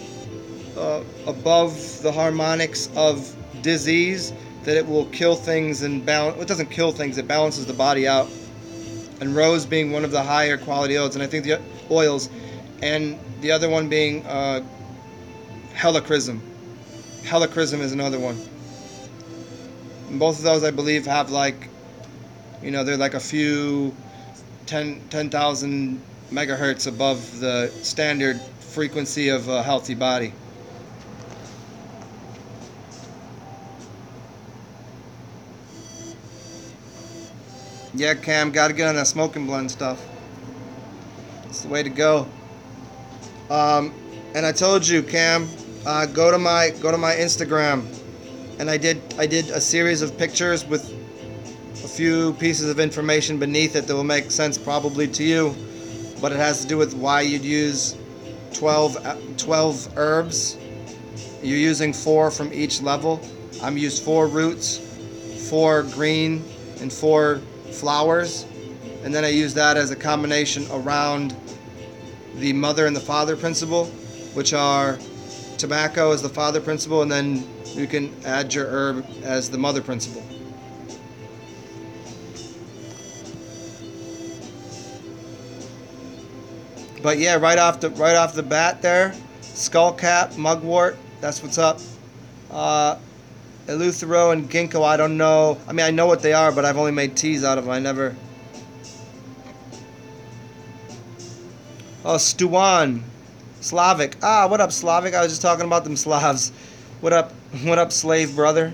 above the harmonics of disease that it will kill things and balance. It doesn't kill things, it balances the body out. And rose being one of the higher quality oils, and I think the oils, and the other one being helichrysum. Helichrysum is another one. And both of those, I believe, have they're like a few 10,000 megahertz above the standard frequency of a healthy body. Yeah, Cam, gotta get on that smoking blend stuff. It's the way to go. And I told you, Cam, go to my Instagram, and I did a series of pictures with a few pieces of information beneath it that will make sense probably to you, but it has to do with why you'd use 12 herbs. You're using 4 from each level. I'm used 4 roots, 4 green, and 4 flowers, and then I use that as a combination around the mother and the father principle, which are tobacco as the father principle, and then you can add your herb as the mother principle. But yeah, right off the bat there, skullcap, mugwort, that's what's up. Eleuthero and ginkgo, I don't know. I mean, I know what they are, but I've only made teas out of them. I never. Oh, Stuan, Slavic. Ah, what up, Slavic? I was just talking about them Slavs. What up, slave brother?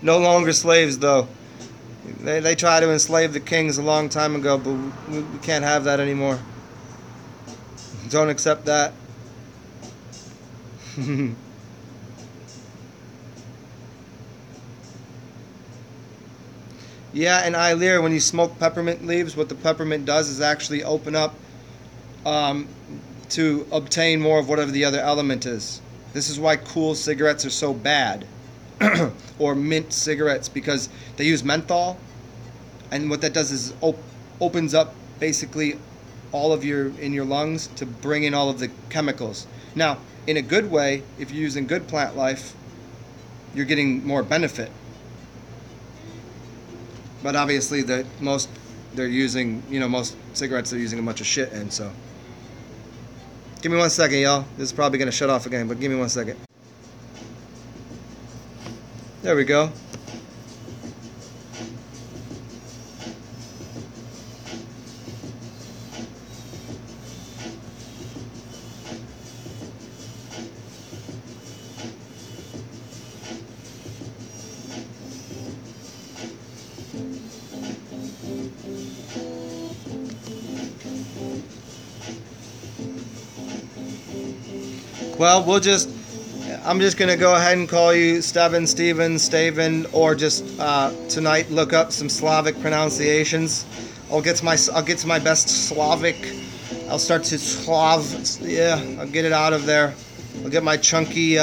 No longer slaves though. They tried to enslave the kings a long time ago, but we can't have that anymore. Don't accept that. Yeah, and Ilir, when you smoke peppermint leaves, what the peppermint does is actually open up to obtain more of whatever the other element is. This is why cool cigarettes are so bad, or mint cigarettes, because they use menthol, and what that does is opens up basically all of in your lungs to bring in all of the chemicals. Now, in a good way, if you're using good plant life, you're getting more benefit. But obviously, most cigarettes are using a bunch of shit in, so. Give me 1 second, y'all. This is probably going to shut off again, but give me 1 second. There we go. Well, I'm just going to go ahead and call you Steven, Staven, or just tonight look up some Slavic pronunciations. I'll get to my best Slavic. I'll start to I'll get it out of there. I'll get my chunky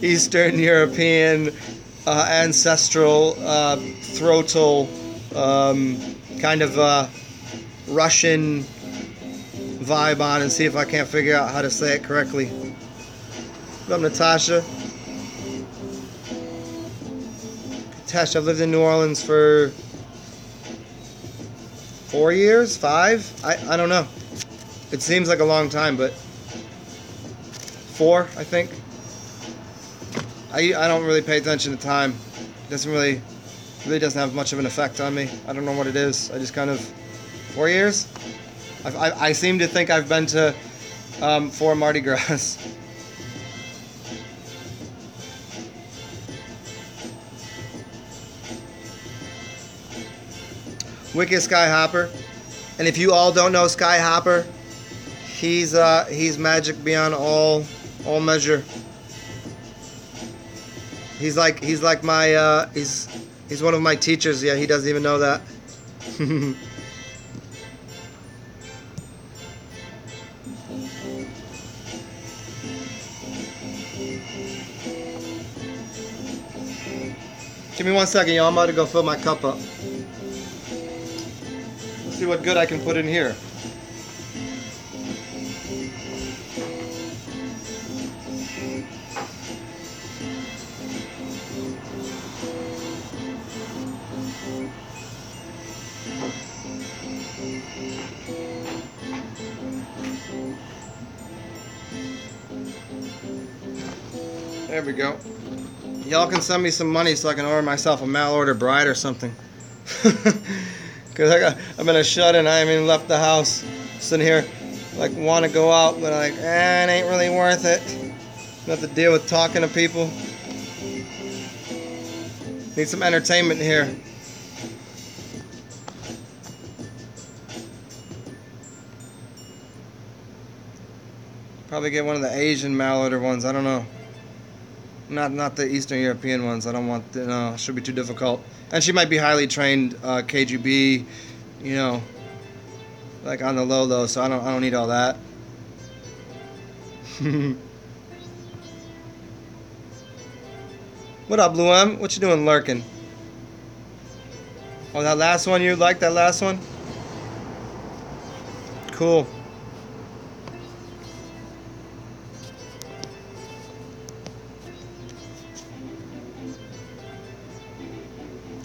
Eastern European ancestral throatal kind of Russian vibe on and see if I can't figure out how to say it correctly. What up, Natasha? Natasha, I've lived in New Orleans for 4 years? 5? I don't know. It seems like a long time, but 4, I think. I don't really pay attention to time. It really doesn't have much of an effect on me. I don't know what it is. I just kind of 4 years? I seem to think I've been to 4 Mardi Gras. Wicked Skyhopper. And if you all don't know Skyhopper, he's magic beyond all measure. He's like my he's one of my teachers. Yeah, he doesn't even know that. Give me 1 second, y'all. I'm about to go fill my cup up. Let's see what good I can put in here. There we go. Y'all can send me some money so I can order myself a mail order bride or something. Because I've been a shut-in. I haven't even left the house. Sitting here like want to go out, but like, it ain't really worth it. Not to deal with talking to people. Need some entertainment here. Probably get one of the Asian mail-order ones. I don't know. Not the Eastern European ones. I don't want. No, it should be too difficult. And she might be highly trained KGB, you know, like on the low. So I don't need all that. What up, Blue M? What you doing, lurking? Oh, that last one you like? That last one? Cool.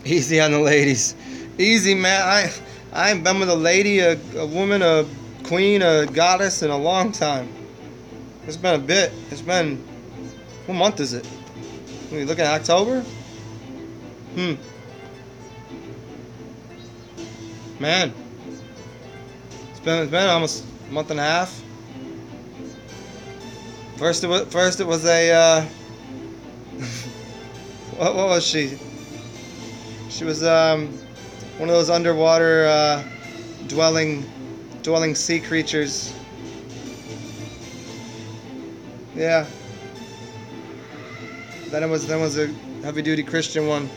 Easy on the ladies. Easy, man. I ain't been with a lady, a woman, a queen, a goddess in a long time. It's been a bit. It's been... What month is it? Are we looking at October? Man. It's been almost a month and a half. First it was a what was she? She was one of those underwater dwelling sea creatures. Yeah. Then it was a heavy duty Christian one.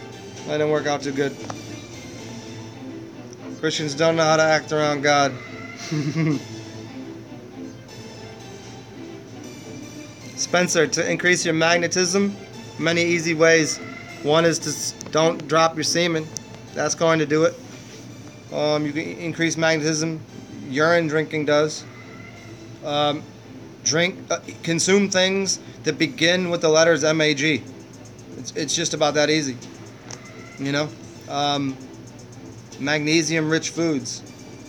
That didn't work out too good. Christians don't know how to act around God. Spencer, to increase your magnetism, many easy ways. One is to don't drop your semen. That's going to do it. You can increase magnetism. Urine drinking does. Consume things that begin with the letters MAG. It's just about that easy. You know? Magnesium-rich foods.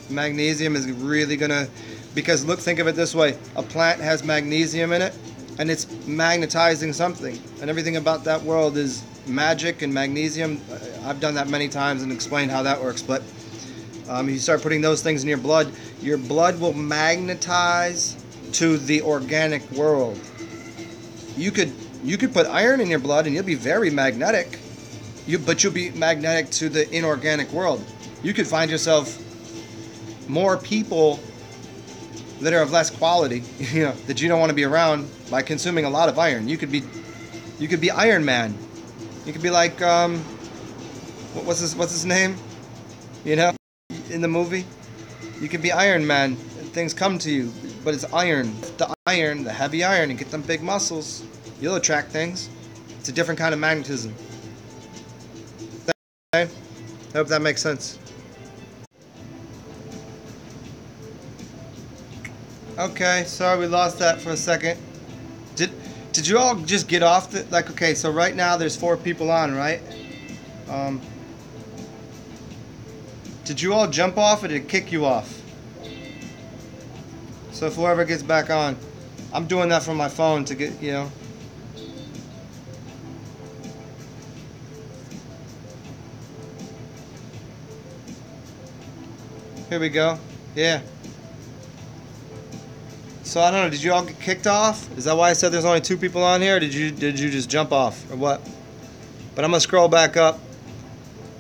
Magnesium is really gonna, because look, think of it this way: a plant has magnesium in it, and it's magnetizing something, and everything about that world is magic and magnesium. I've done that many times and explained how that works. But if you start putting those things in your blood will magnetize to the organic world. You could put iron in your blood and you'll be very magnetic. But you'll be magnetic to the inorganic world. You could find yourself more people that are of less quality, you know, that you don't want to be around by consuming a lot of iron. You could be Iron Man. You could be like what's his name? You know, in the movie, you could be Iron Man. And things come to you, but it's iron. The heavy iron, and get them big muscles. You'll attract things. It's a different kind of magnetism. I hope that makes sense. Okay, sorry we lost that for a second. Did you all just get off the, like, okay, so right now there's 4 people on, right? Did you all jump off or did it kick you off? So if whoever gets back on, I'm doing that from my phone to get, you know. Here we go. Yeah. So I don't know, did you all get kicked off? Is that why I said there's only 2 people on here, or did you just jump off, or what? But I'm gonna scroll back up.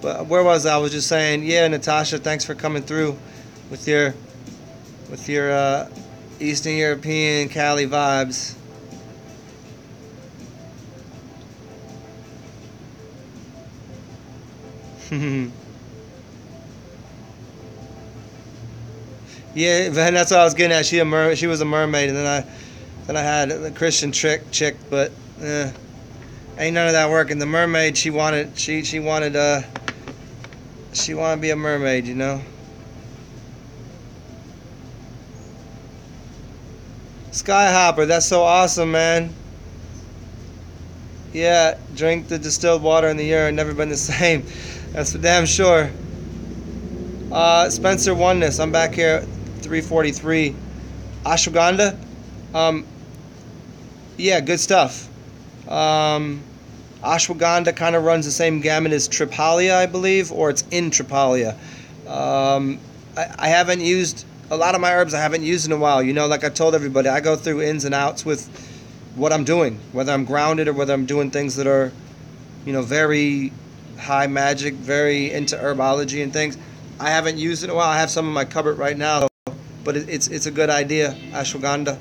But where was I? I was just saying, yeah, Natasha, thanks for coming through with your Eastern European Cali vibes. Yeah, that's what I was getting at. She was a mermaid, and then I had a Christian chick, but ain't none of that working. The mermaid, she wanted to be a mermaid, you know. Skyhopper, that's so awesome, man. Yeah, drink the distilled water in the urine, never been the same. That's for damn sure. Spencer Oneness, I'm back here at 343. Ashwagandha, yeah, good stuff. Ashwagandha kind of runs the same gamut as Tripalia, I believe, or it's in Tripalia. I haven't used a lot of my herbs I haven't used in a while. You know, like I told everybody, I go through ins and outs with what I'm doing, whether I'm grounded or whether I'm doing things that are, you know, very high magic, very into herbology and things. I haven't used it in a while. I have some in my cupboard right now, but it's a good idea. Ashwagandha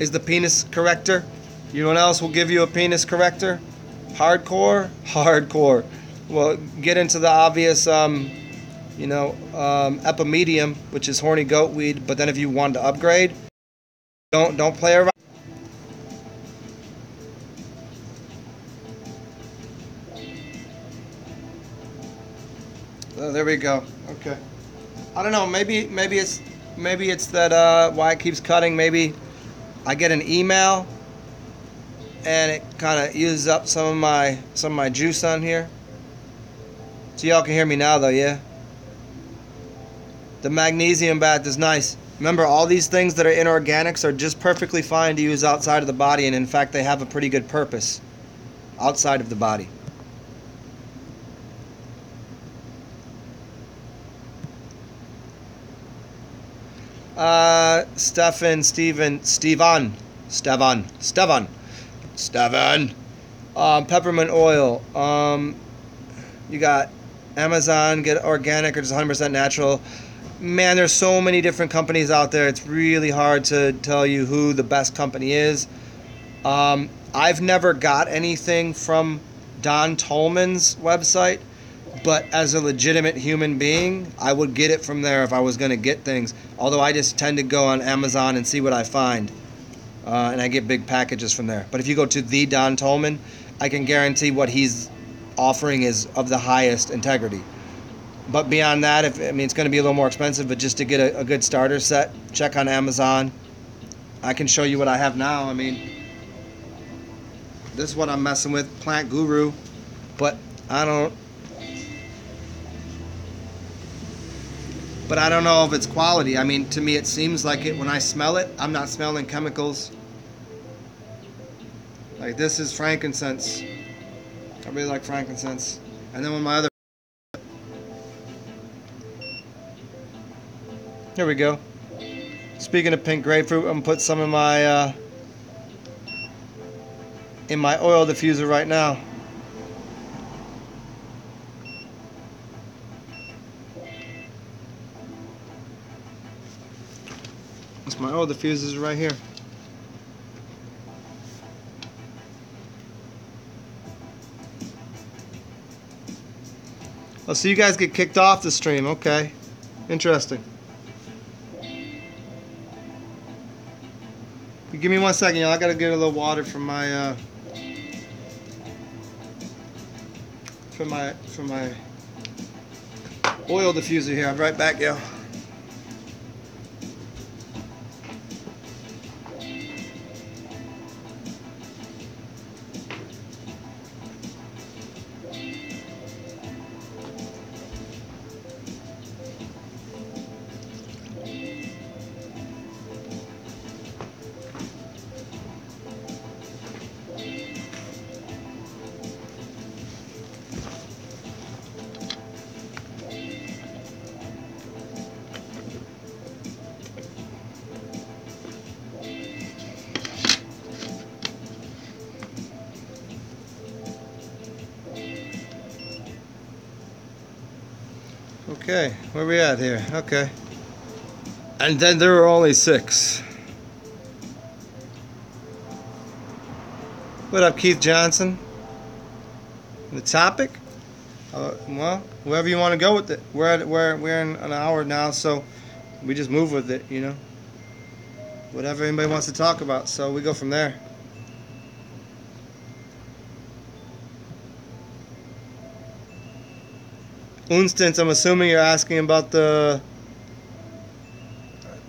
is the penis corrector. You know what else will give you a penis corrector? Hardcore, hardcore. Well, get into the obvious, epimedium, which is horny goat weed. But then if you want to upgrade, don't play around. Oh, there we go. Okay. I don't know. Maybe it's that why it keeps cutting. Maybe I get an email and it kind of uses up some of my juice on here. So y'all can hear me now, though, yeah. The magnesium bath is nice. Remember, all these things that are inorganics are just perfectly fine to use outside of the body, and in fact, they have a pretty good purpose outside of the body. Stevan. Peppermint oil. You got Amazon, get organic or just 100% natural. Man, there's so many different companies out there. It's really hard to tell you who the best company is. I've never got anything from Don Tolman's website, but as a legitimate human being, I would get it from there if I was going to get things. Although I just tend to go on Amazon and see what I find. And I get big packages from there. But if you go to the Don Tolman, I can guarantee what he's offering is of the highest integrity. But beyond that, it's going to be a little more expensive, but just to get a good starter set, check on Amazon. I can show you what I have now. This is what I'm messing with, Plant Guru. But I don't know if it's quality. To me it seems like it when I smell it. I'm not smelling chemicals. Like, this is frankincense. I really like frankincense. And then when my other... Here we go. Speaking of pink grapefruit, I'm going to put some in my oil diffuser right now. That's my oil diffuser right here. Oh, so you guys get kicked off the stream. Okay. Interesting. Give me 1 second, y'all. I gotta get a little water from my oil diffuser here. I'll be right back, yo. Okay, where we at here? Okay. And then there were only 6. What up, Keith Johnson? The topic? Well, wherever you want to go with it. We're in an hour now, so we just move with it, you know. Whatever anybody wants to talk about, so we go from there. Unstance, I'm assuming you're asking about the...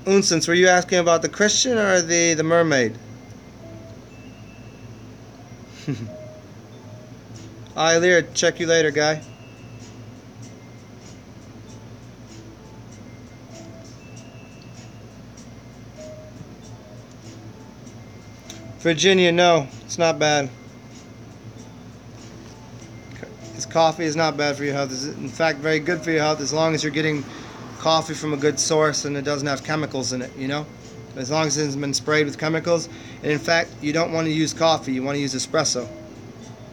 Unstance, were you asking about the Christian or the mermaid? Alright, Lear, check you later, guy. Virginia, no, it's not bad. This coffee is not bad for your health. It's in fact very good for your health as long as you're getting coffee from a good source and it doesn't have chemicals in it, you know? As long as it hasn't been sprayed with chemicals. And in fact, you don't want to use coffee, you want to use espresso.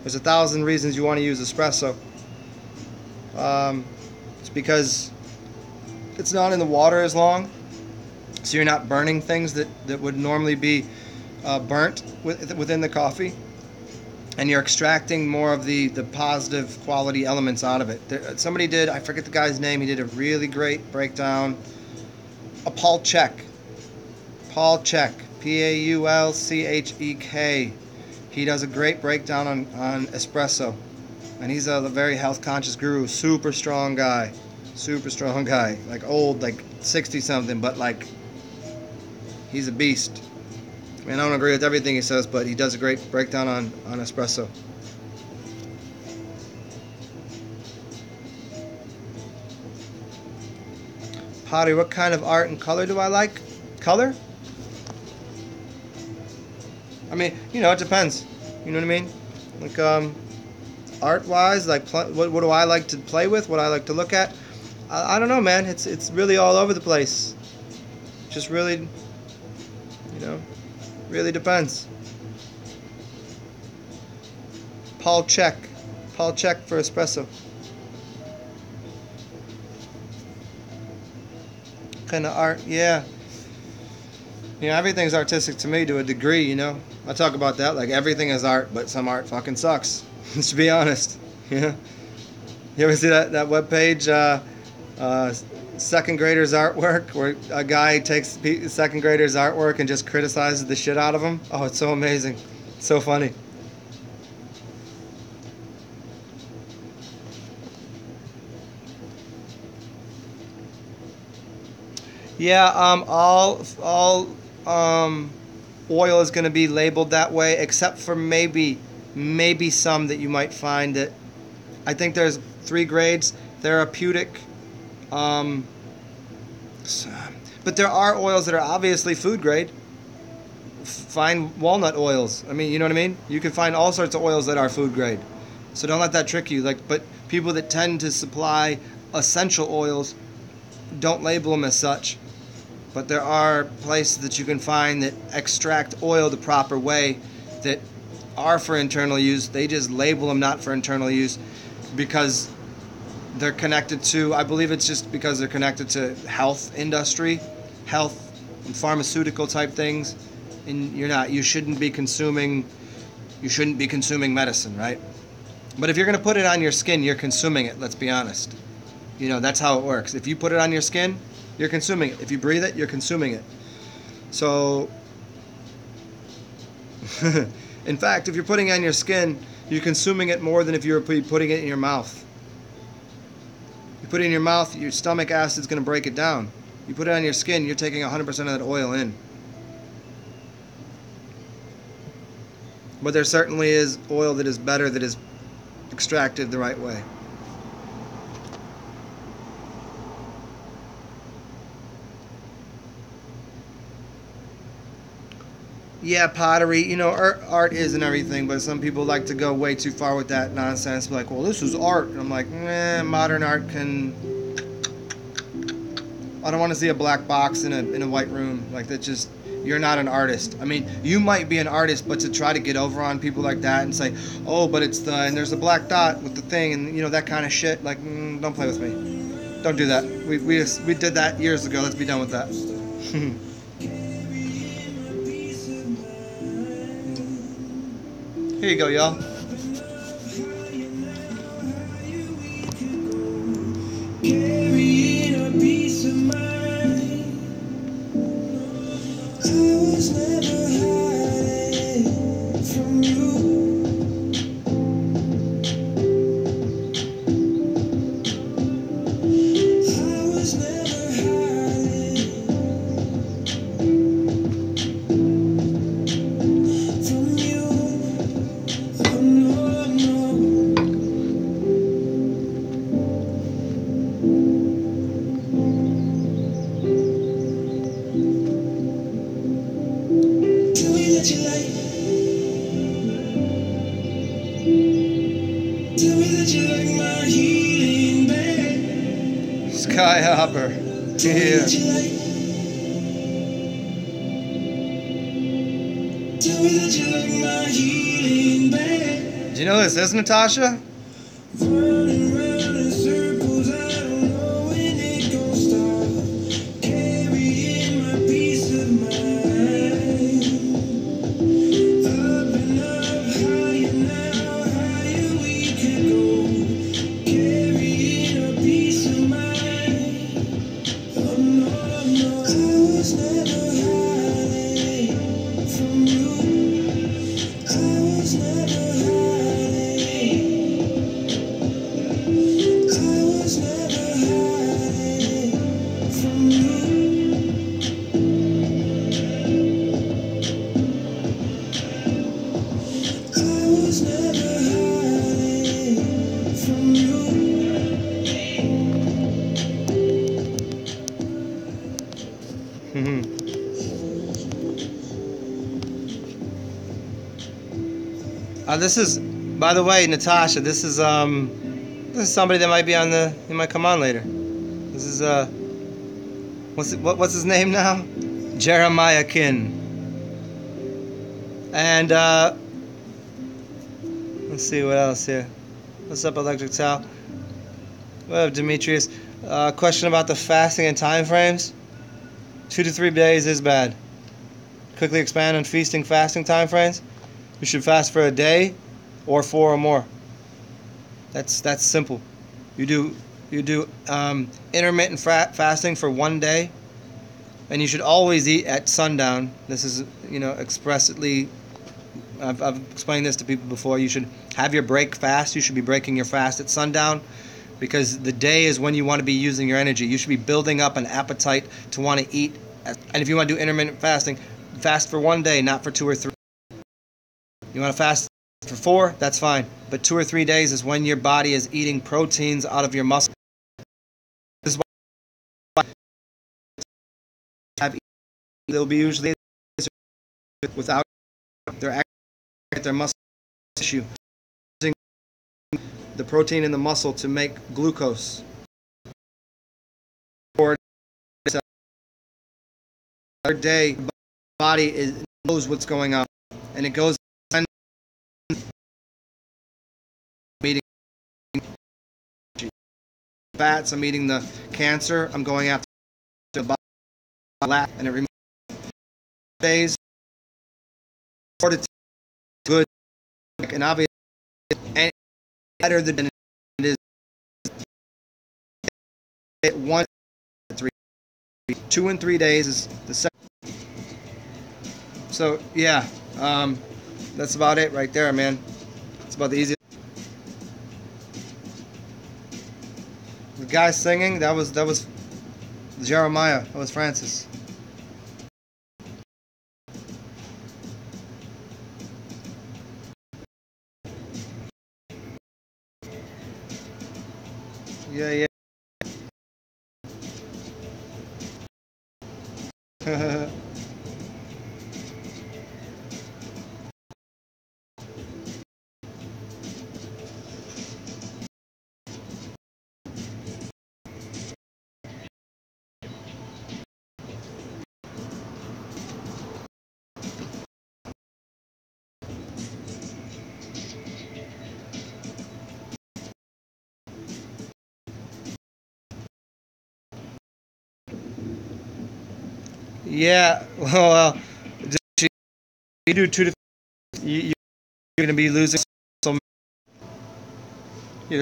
There's 1,000 reasons you want to use espresso. It's because it's not in the water as long, so you're not burning things that would normally be burnt within the coffee, and you're extracting more of the positive quality elements out of it. Somebody did, I forget the guy's name, he did a really great breakdown. Paul Chek, Paulchek. He does a great breakdown on espresso, and he's a very health conscious guru. Super strong guy, like old, like 60 something, but like he's a beast. I mean, I don't agree with everything he says, but he does a great breakdown on espresso. Pottery, what kind of art and color do I like? Color? I mean, you know, it depends. You know what I mean? Like, art-wise, like, what do I like to play with? What I like to look at? I don't know, man. It's really all over the place. Just really, you know, really depends. Paul Chek for espresso. Kind of art, yeah. You know, everything's artistic to me to a degree, you know. I talk about that like everything is art, but some art fucking sucks. To be honest, yeah. You ever see that webpage, second graders artwork, where a guy takes second graders artwork and just criticizes the shit out of them? Oh, it's so amazing, it's so funny. Yeah, all oil is going to be labeled that way, except for maybe some that you might find that, I think there's 3 grades, therapeutic, but there are oils that are obviously food grade. Find walnut oils. I mean, you know what I mean? You can find all sorts of oils that are food grade. So don't let that trick you. Like, but people that tend to supply essential oils don't label them as such. But there are places that you can find that extract oil the proper way that are for internal use. They just label them not for internal use because they're connected to, I believe it's just because they're connected to health industry, health and pharmaceutical type things. And you shouldn't be consuming medicine, right? But if you're going to put it on your skin, you're consuming it, let's be honest. You know, that's how it works. If you put it on your skin, you're consuming it. If you breathe it, you're consuming it. So, in fact, if you're putting it on your skin, you're consuming it more than if you were putting it in your mouth. You put it in your mouth, your stomach acid's going to break it down. You put it on your skin, you're taking 100% of that oil in. But there certainly is oil that is better, that is extracted the right way. Yeah, pottery, you know, art is and everything, but some people like to go way too far with that nonsense. Like, well, this is art. And I'm like, modern art can... I don't want to see a black box in a white room. Like, that just... You're not an artist. I mean, you might be an artist, but to try to get over on people like that and say, oh, but it's and there's a black dot with the thing, and, you know, that kind of shit, like, don't play with me. Don't do that. We did that years ago. Let's be done with that. Here you go, y'all. Carrying a piece of mind. I was never hiding from you. I was never hiding from you. Oh, no, no. Tell me that you like me. Tell me that you like my healing bed. Skyhopper. Yeah. Do you know who this is, Natasha? This is, by the way, Natasha. This is somebody that might be on the. He might come on later. This is what's his name now? Jeremiah Kin. And let's see what else here. What's up, Electric Towel? What up, Demetrius? Question about the fasting and time frames. 2 to 3 days is bad. Quickly expand on feasting, fasting time frames. You should fast for a day, or 4 or more. That's simple. You do intermittent fasting for 1 day, and you should always eat at sundown. This is expressly. I've explained this to people before. You should have your break fast. You should be breaking your fast at sundown, because the day is when you want to be using your energy. You should be building up an appetite to want to eat. And if you want to do intermittent fasting, fast for 1 day, not for 2 or 3. You want to fast for 4, that's fine. But 2 or 3 days is when your body is eating proteins out of your muscle. This is why they'll be usually without their muscle tissue, using the protein in the muscle to make glucose. Or every day, the body knows what's going on, and it goes. Fats, I'm eating the cancer, I'm going after the body, and it removes days. Good, and obviously, better than it is. 1, 3, 2 and 3 days is the second. So yeah, that's about it right there, man. It's about the easiest. The guy singing, that was Jeremiah. That was Francis. Yeah. Yeah, well, you do 2 to 3, you're going to be losing some.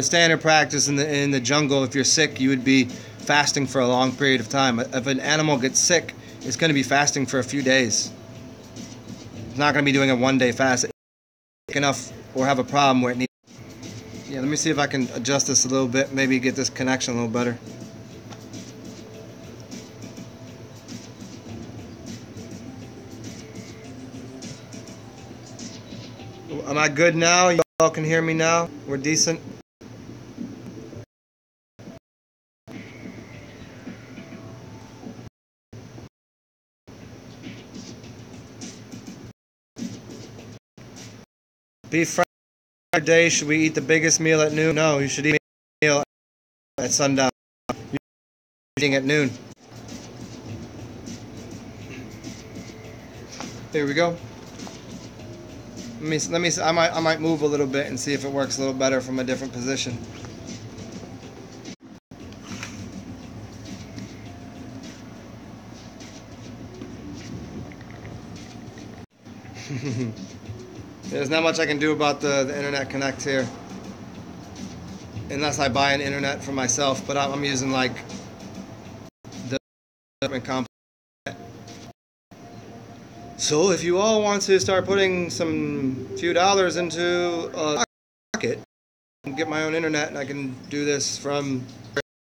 Standard practice in the jungle. If you're sick, you would be fasting for a long period of time. If an animal gets sick, it's going to be fasting for a few days. It's not going to be doing a 1-day fast. Sick enough or have a problem where it needs. Yeah, let me see if I can adjust this a little bit. Maybe get this connection a little better. Am I good now? You all can hear me now? We're decent? Beef fry day, should we eat the biggest meal at noon? No, you should eat a meal at sundown. You're eating at noon. Here we go. Let me. I might move a little bit and see if it works a little better from a different position. There's not much I can do about the internet connect here, unless I buy an internet for myself. But I'm using like the government complex. So if you all want to start putting some few dollars into a pocket and get my own internet, and I can do this from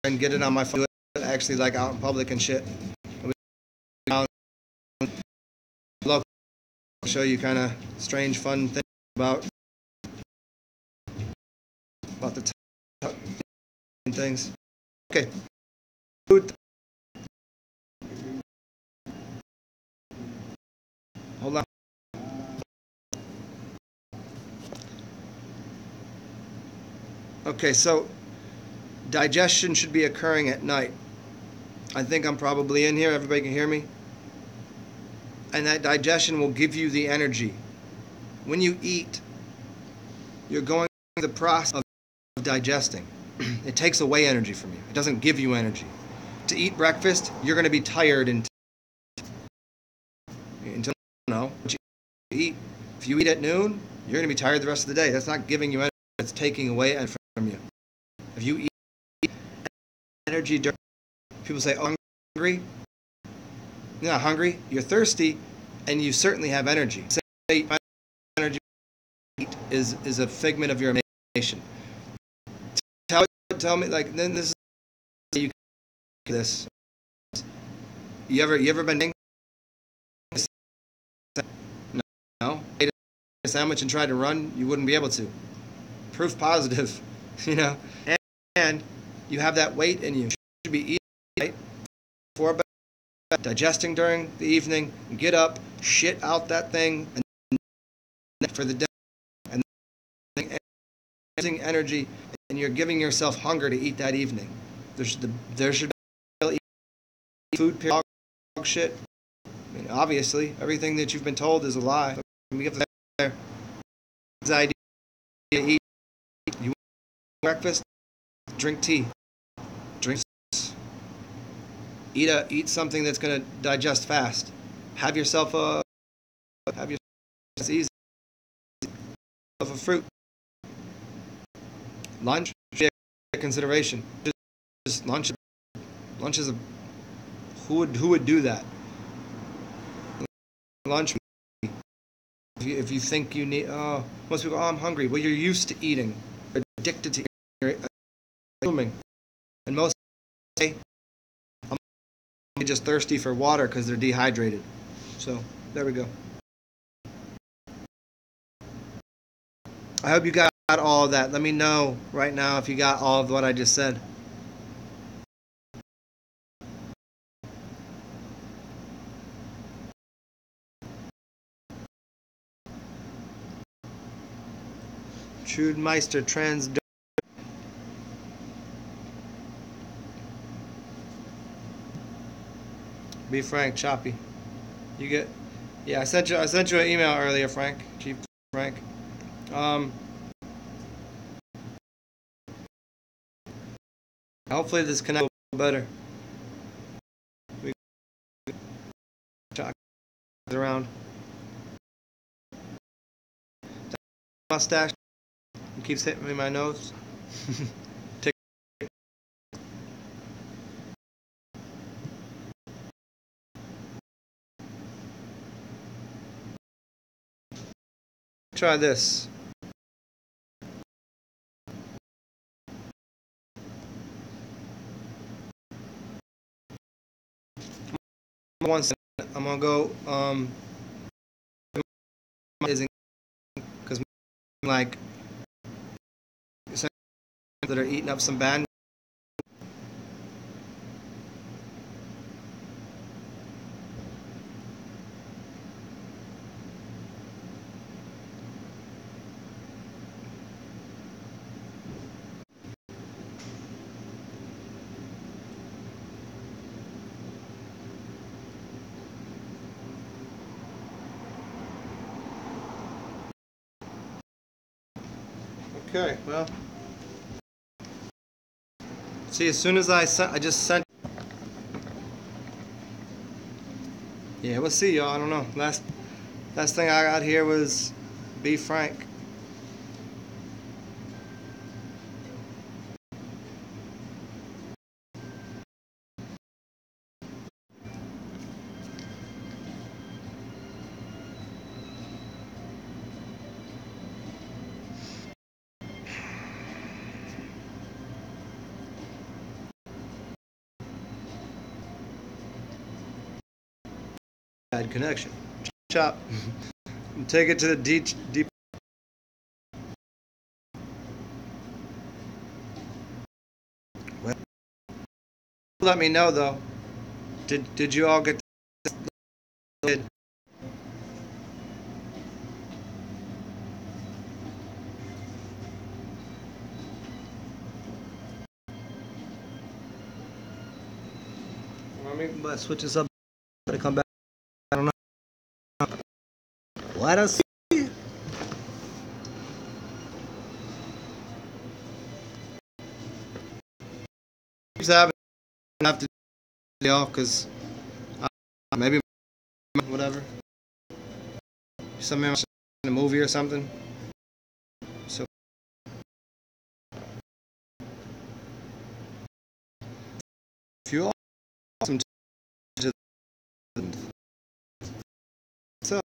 and get it on my phone, actually like out in public and shit. I'll show you kind of strange, fun things about the things. Okay. Hold on. Okay, so digestion should be occurring at night. I think I'm probably in here. Everybody can hear me. And that digestion will give you the energy. When you eat, you're going through the process of digesting. It takes away energy from you. It doesn't give you energy. To eat breakfast, you're going to be tired until you know what you eat. If you eat at noon, you're going to be tired the rest of the day. That's not giving you energy. It's taking away energy from you. If you eat energy during, people say, "Oh, I'm hungry." You're not hungry. You're thirsty, and you certainly have energy. Say energy is a figment of your imagination. Tell me, like, then this is you this. You ever been no? Ate a sandwich and tried to run, you wouldn't be able to. Proof positive, you know. And you have that weight in you. You should be eating right before bed, digesting during the evening. You get up, shit out that thing, and for the day, and using energy, and you're giving yourself hunger to eat that evening. There should be food period shit. I mean, obviously, everything that you've been told is a lie. We get there. Idea eat. You want breakfast? Drink tea. Drink. Eat something that's gonna digest fast. Have yourself a easy of a fruit. Lunch, consideration. Just lunch. Lunch is a who would do that? Lunch. If you think you need, most people, I'm hungry. Well, you're used to eating. You're addicted to consuming. And most say, I'm just thirsty for water because they're dehydrated. So, there we go. I hope you got all of that. Let me know right now if you got all of what I just said. Trudemeister trans. Be frank, choppy. You get. Yeah, I sent you an email earlier, Frank. Chief Frank. Hopefully this connects a little better. We around. Mustache. It keeps hitting me in my nose. Try this. I'm gonna go because like that are eating up some band. Okay, well. See, as soon as I just sent. Yeah, we'll see, y'all. I don't know. Last thing I got here was Be Frank. Bad connection. Chop. Take it to the deep. Well, let me know though. Did you all get this? Let me switch this up. Gotta come back. I don't know. Let us see. Keeps having have to do off because maybe whatever. Something in a movie or something. So if you all awesome to so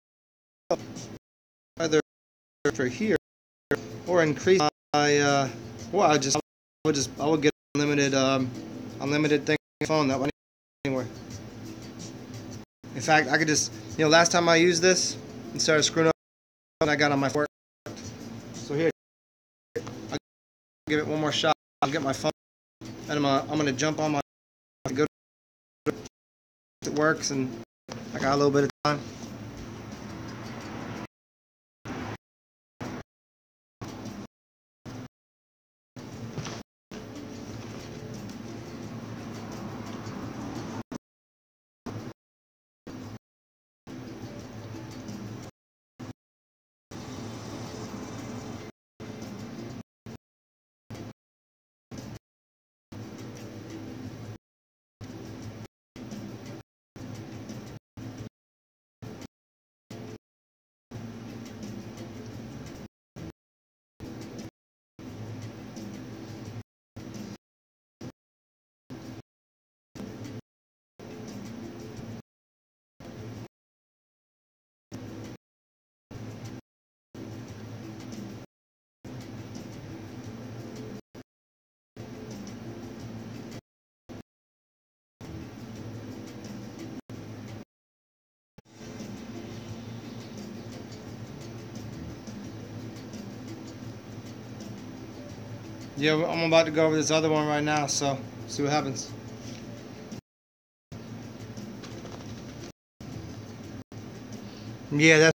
either for here or increase my well I would get unlimited thing on my phone that one anywhere. In fact, I could just last time I used this and started screwing up and I got on my fork. So here I'll give it one more shot. I'll get my phone and I'm gonna jump on my go to it works and I got a little bit of time. Yeah, I'm about to go over this other one right now, so see what happens. Yeah, that's